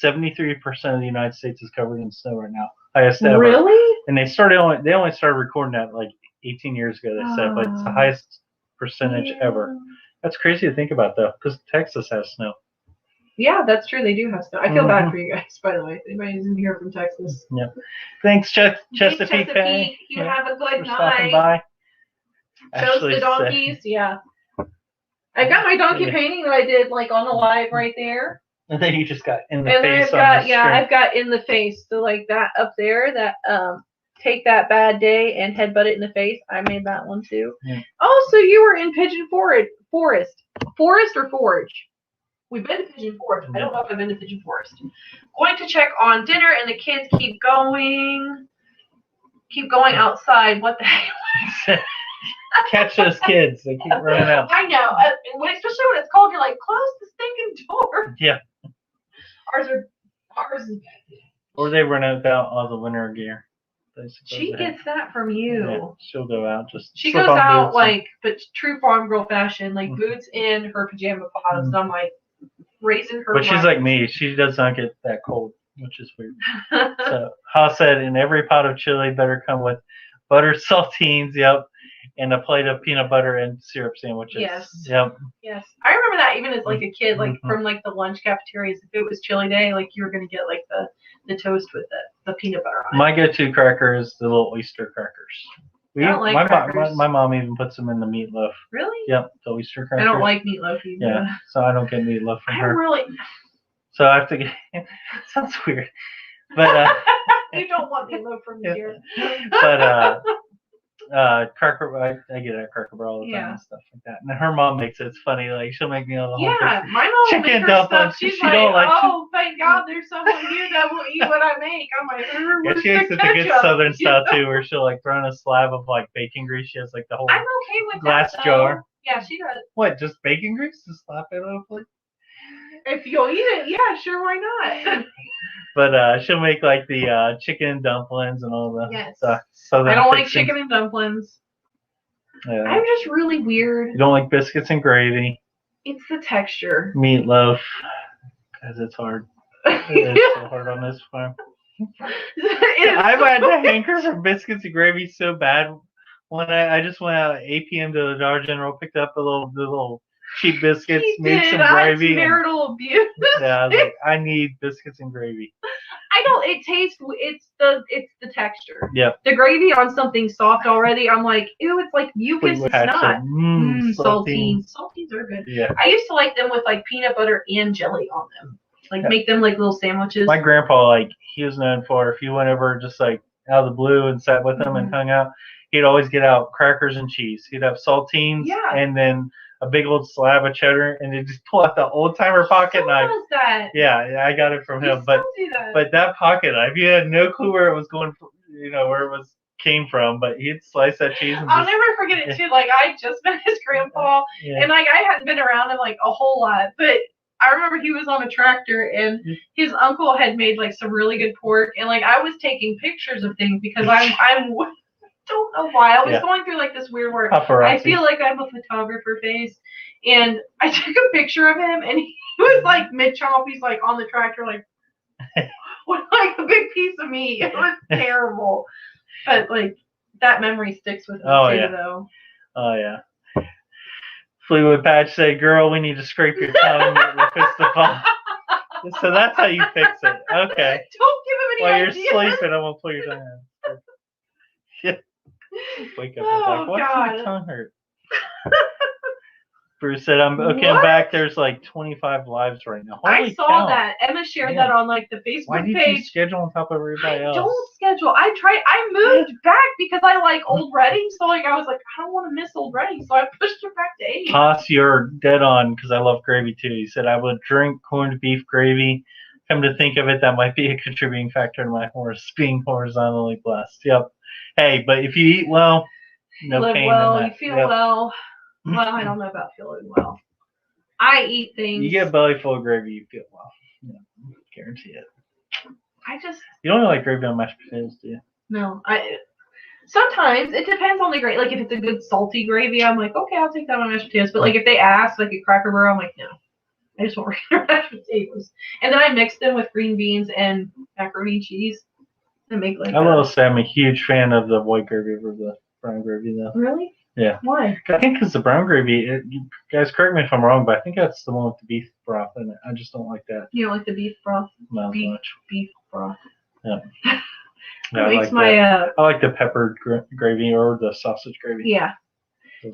73% of the United States is covered in snow right now. Highest ever. Really? And they only started recording that like 18 years ago. They said, but it's the highest percentage ever. That's crazy to think about though, because Texas has snow. Yeah, that's true. They do have snow. I feel bad for you guys, by the way. Anybody who's in here from Texas. Yeah. Thanks, Chesapeake Bay. You have a good for stopping night. by. Shows the donkeys. Yeah. I got my donkey painting that I did like on the live right there. And then you just got in the and face. I've got in the face. So like that up there, that take that bad day and headbutt it in the face. I made that one too. Yeah. Oh, so you were in Pigeon Forest or Forge? We've been to Pigeon Forest. I don't know if I've been to Pigeon Forest. Going to check on dinner, and the kids keep going outside. What the heck? Catch those kids. They keep running out. I know. Especially when it's cold, you're like, close the stinking door. Yeah. Ours is bad. Or they run out all the winter gear. She gets that from you. Yeah, she'll go out She goes out but true farm girl fashion, like boots in her pajama bottoms. I'm like raising her. But she's like me. She does not get that cold, which is weird. So Haas said, in every pot of chili better come with butter, saltines, and a plate of peanut butter and syrup sandwiches. Yes. Yep. Yes. I remember that even as like a kid, like from like the lunch cafeterias. If it was chili day, like you were gonna get like the toast with the peanut butter on it. My go-to cracker is the little oyster crackers. I don't like crackers. My mom even puts them in the meatloaf. Really? Yep, the oyster crackers. I don't like meatloaf either. Yeah, so I don't get meatloaf from her. Really. So I have to get. Sounds weird, but you don't want meatloaf from me here. But cracker, I get it at Cracker Barrel all the time and stuff like that. And her mom makes it. It's funny, like she'll make me all the whole thing. My mom chicken dumplings. She's like, oh, thank God, there's someone here that will eat what I make. I'm like, yeah, she makes it the good Southern style too, where she'll like throw in a slab of like bacon grease. She has like the whole I'm okay with glass that, jar. Yeah, she does. What? Just bacon grease? Just slap it over? If you'll eat it, yeah, sure, why not? But she'll make like the chicken dumplings and all the stuff. I don't like chicken and dumplings. Yeah. I'm just really weird. You don't like biscuits and gravy? It's the texture. Meatloaf, because it's hard. It is so hard on this farm. I've had to hanker for biscuits and gravy so bad. When I just went out at 8 p.m. to the Dollar General, picked up the little cheap biscuits, made some gravy. Marital abuse. Yeah, I was like, I need biscuits and gravy. I don't. It tastes. It's the texture. Yeah. The gravy on something soft already. I'm like, ew. It's like mucus. It's not. Saltines. Saltines are good. Yeah. I used to like them with like peanut butter and jelly on them. Like make them like little sandwiches. My grandpa, like he was known for if you went over just like out of the blue and sat with him and hung out, he'd always get out crackers and cheese. He'd have saltines and then a big old slab of cheddar, and he'd just pull out the old timer pocket knife. That. Yeah, I got it from him. But that pocket knife, you had no clue where it was going, where it came from. But he'd slice that cheese. And I'll never forget it too. Like I just met his grandpa, and like I hadn't been around him like a whole lot, but I remember he was on a tractor, and his uncle had made like some really good pork, and like I was taking pictures of things because I'm don't know why. I was going through like this weird work. I feel like I'm a photographer face, and I took a picture of him, and he was like mid-chomp. He's like on the tractor, like with like a big piece of meat. It was terrible, but like that memory sticks with me though. Oh yeah. Fleetwood Patch said, "Girl, we need to scrape your tongue with the fist of fall." So that's how you fix it. Okay. Don't give him any While you're ideas. sleeping, I'm gonna pull your tongue out. Wake up and Oh, like, why does God. my tongue hurt? Bruce said, I'm back. There's like 25 lives right now. Holy I saw cow. that. Emma shared Man. that on like the Facebook Why did page. you schedule on top of everybody else? Don't schedule. I moved back because I like Old Reading. So like I was like, I don't want to miss Old Reading. So I pushed it back to 8. Haas, you're dead on because I love gravy too. He said, I would drink corned beef gravy. Come to think of it, that might be a contributing factor to my horse being horizontally blessed. Yep. Hey, but if you eat well, no live pain well, in that. you feel well. Well, I don't know about feeling well. I eat things. You get a belly full of gravy, you feel well. Yeah, guarantee it. You don't like gravy on mashed potatoes, do you? No. Sometimes it depends on the gravy. Like if it's a good salty gravy, I'm like, okay, I'll take that on mashed potatoes. But like if they ask like a Cracker Barrel, I'm like, no. I just want regular mashed potatoes. And then I mix them with green beans and macaroni and cheese and make like I will say I'm a huge fan of the white gravy over the brown gravy though. Really? Yeah. Why? I think because the brown gravy, you guys correct me if I'm wrong, but I think that's the one with the beef broth in it. I just don't like that. You don't like the beef broth? Not as much. Beef broth. Yeah. Yeah, I like the peppered gravy or the sausage gravy. Yeah.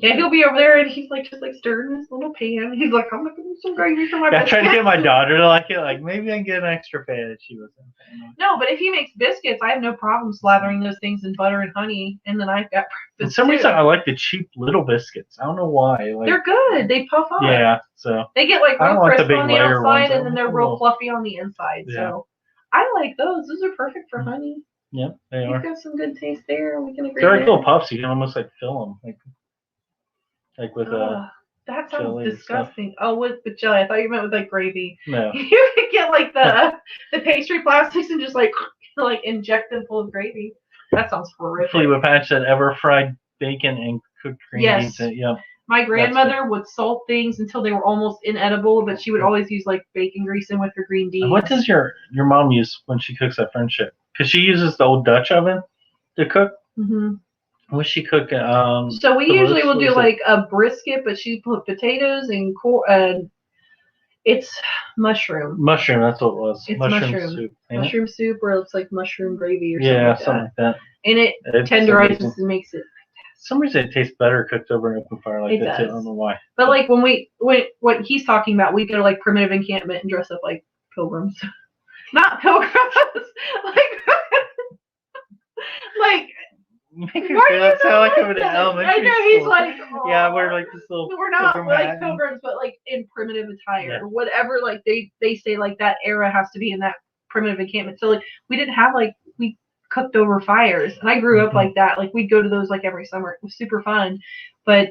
Yeah, he'll be over there and he's like just like stirring his little pan. He's like, I'm gonna do some gravy for my biscuits. I tried to get my daughter to like it. Like maybe I can get an extra pan. She wasn't. No, but if he makes biscuits, I have no problem slathering those things in butter and honey, and then I've got breakfast. For some reason, I like the cheap little biscuits. I don't know why. Like, they're good. They puff up. Yeah, so they get like real crisp on the outside, and then they're real ones. fluffy on the inside. Yeah. So I like those. Those are perfect for honey. Yep, they You've are. got some good taste there. We can agree. They're like little puffs. You can almost like fill them, like with that sounds jelly disgusting. Oh, with jelly. I thought you meant with like gravy. No. You could get like the pastry plastics and just like inject them full of gravy. That sounds horrific. Fleetwood Patch said ever fried bacon and cooked green beans. Yep. My grandmother would salt things until they were almost inedible, but she would always use like bacon grease in with her green beans. What does your mom use when she cooks at Friendship? Because she uses the old Dutch oven to cook. Mm-hmm. What's she cooking? So we usually will do like a brisket, but she put potatoes and it's mushroom. Mushroom, that's what it was. It's mushroom soup. Mushroom soup, or it's like mushroom gravy or something like that. And it tenderizes and makes it. For some reason, it tastes better cooked over an open fire like that. I don't know why. But like when what he's talking about, we go to like primitive encampment and dress up like pilgrims. Not pilgrims, like. You make me sound like I'm in elementary school. I know, he's like, oh, yeah, we're like this little. We're not like pilgrims, but like in primitive attire, or whatever. Like they say, like that era has to be in that primitive encampment. So like we didn't have we cooked over fires, and I grew up like that. Like we'd go to those like every summer. It was super fun, but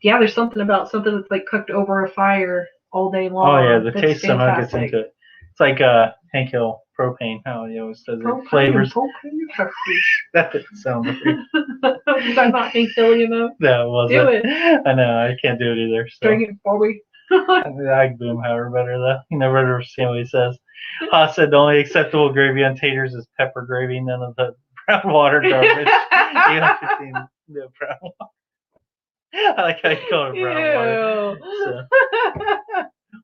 yeah, there's something about something that's like cooked over a fire all day long. Oh yeah, the taste somehow gets into it. It's like Hank Hill propane. How he always says it. Flavors. That didn't sound right. Is that not Hank Hill, you know? No, it wasn't. Do it. I know, I can't do it either. So. Drink it, Bobby. I boom however better though. You never understand what he says. Haas said the only acceptable gravy on taters is pepper gravy, none of the brown water garbage. The brown water. I like how you call it brown water. So.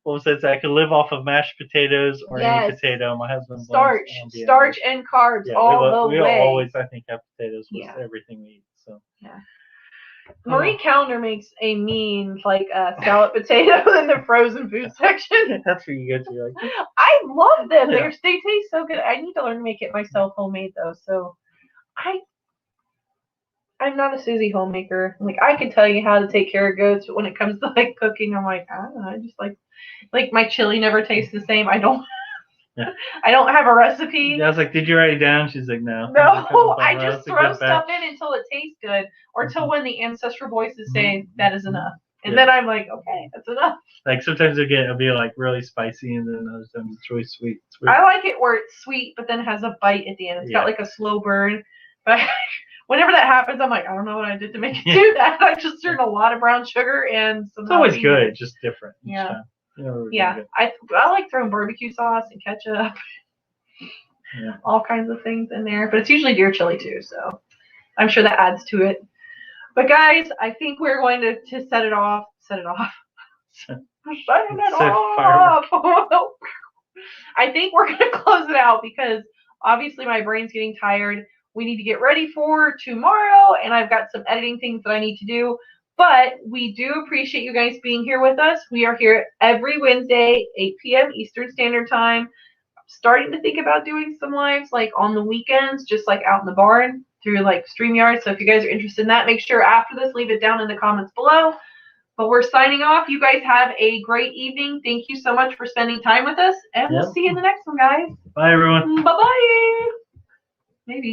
Well, says I could live off of mashed potatoes or any potato. My husband starch and carbs all the way. We always, I think, have potatoes with everything we eat. So yeah. Marie Calendar makes a mean salad potato in the frozen food section. That's what you get to like. I love them. They taste so good. I need to learn to make it myself homemade though. So I'm not a Susie homemaker. Like I can tell you how to take care of goats, but when it comes to like cooking, I'm like, I don't know. I just like my chili never tastes the same. I don't have a recipe. Yeah, I was like, did you write it down? She's like, no. No, I just throw stuff in until it tastes good, or until when the ancestral voices say that is enough, and then I'm like, okay, that's enough. Like sometimes it'll be like really spicy, and then other times it's really sweet. I like it where it's sweet, but then has a bite at the end. It's got like a slow burn, but. Whenever that happens, I'm like, I don't know what I did to make it do that. I just turned a lot of brown sugar and some. It's always good, just different. Yeah. Yeah. I like throwing barbecue sauce and ketchup. Yeah. All kinds of things in there, but it's usually deer chili too, so I'm sure that adds to it. But guys, I think we're going to set it off. Set it off. I think we're going to close it out because obviously my brain's getting tired. We need to get ready for tomorrow, and I've got some editing things that I need to do. But we do appreciate you guys being here with us. We are here every Wednesday, 8 p.m. Eastern Standard Time. I'm starting to think about doing some lives like on the weekends, just like out in the barn through like StreamYard. So if you guys are interested in that, make sure after this, leave it down in the comments below. But we're signing off. You guys have a great evening. Thank you so much for spending time with us, and we'll see you in the next one, guys. Bye, everyone. Bye-bye. Maybe.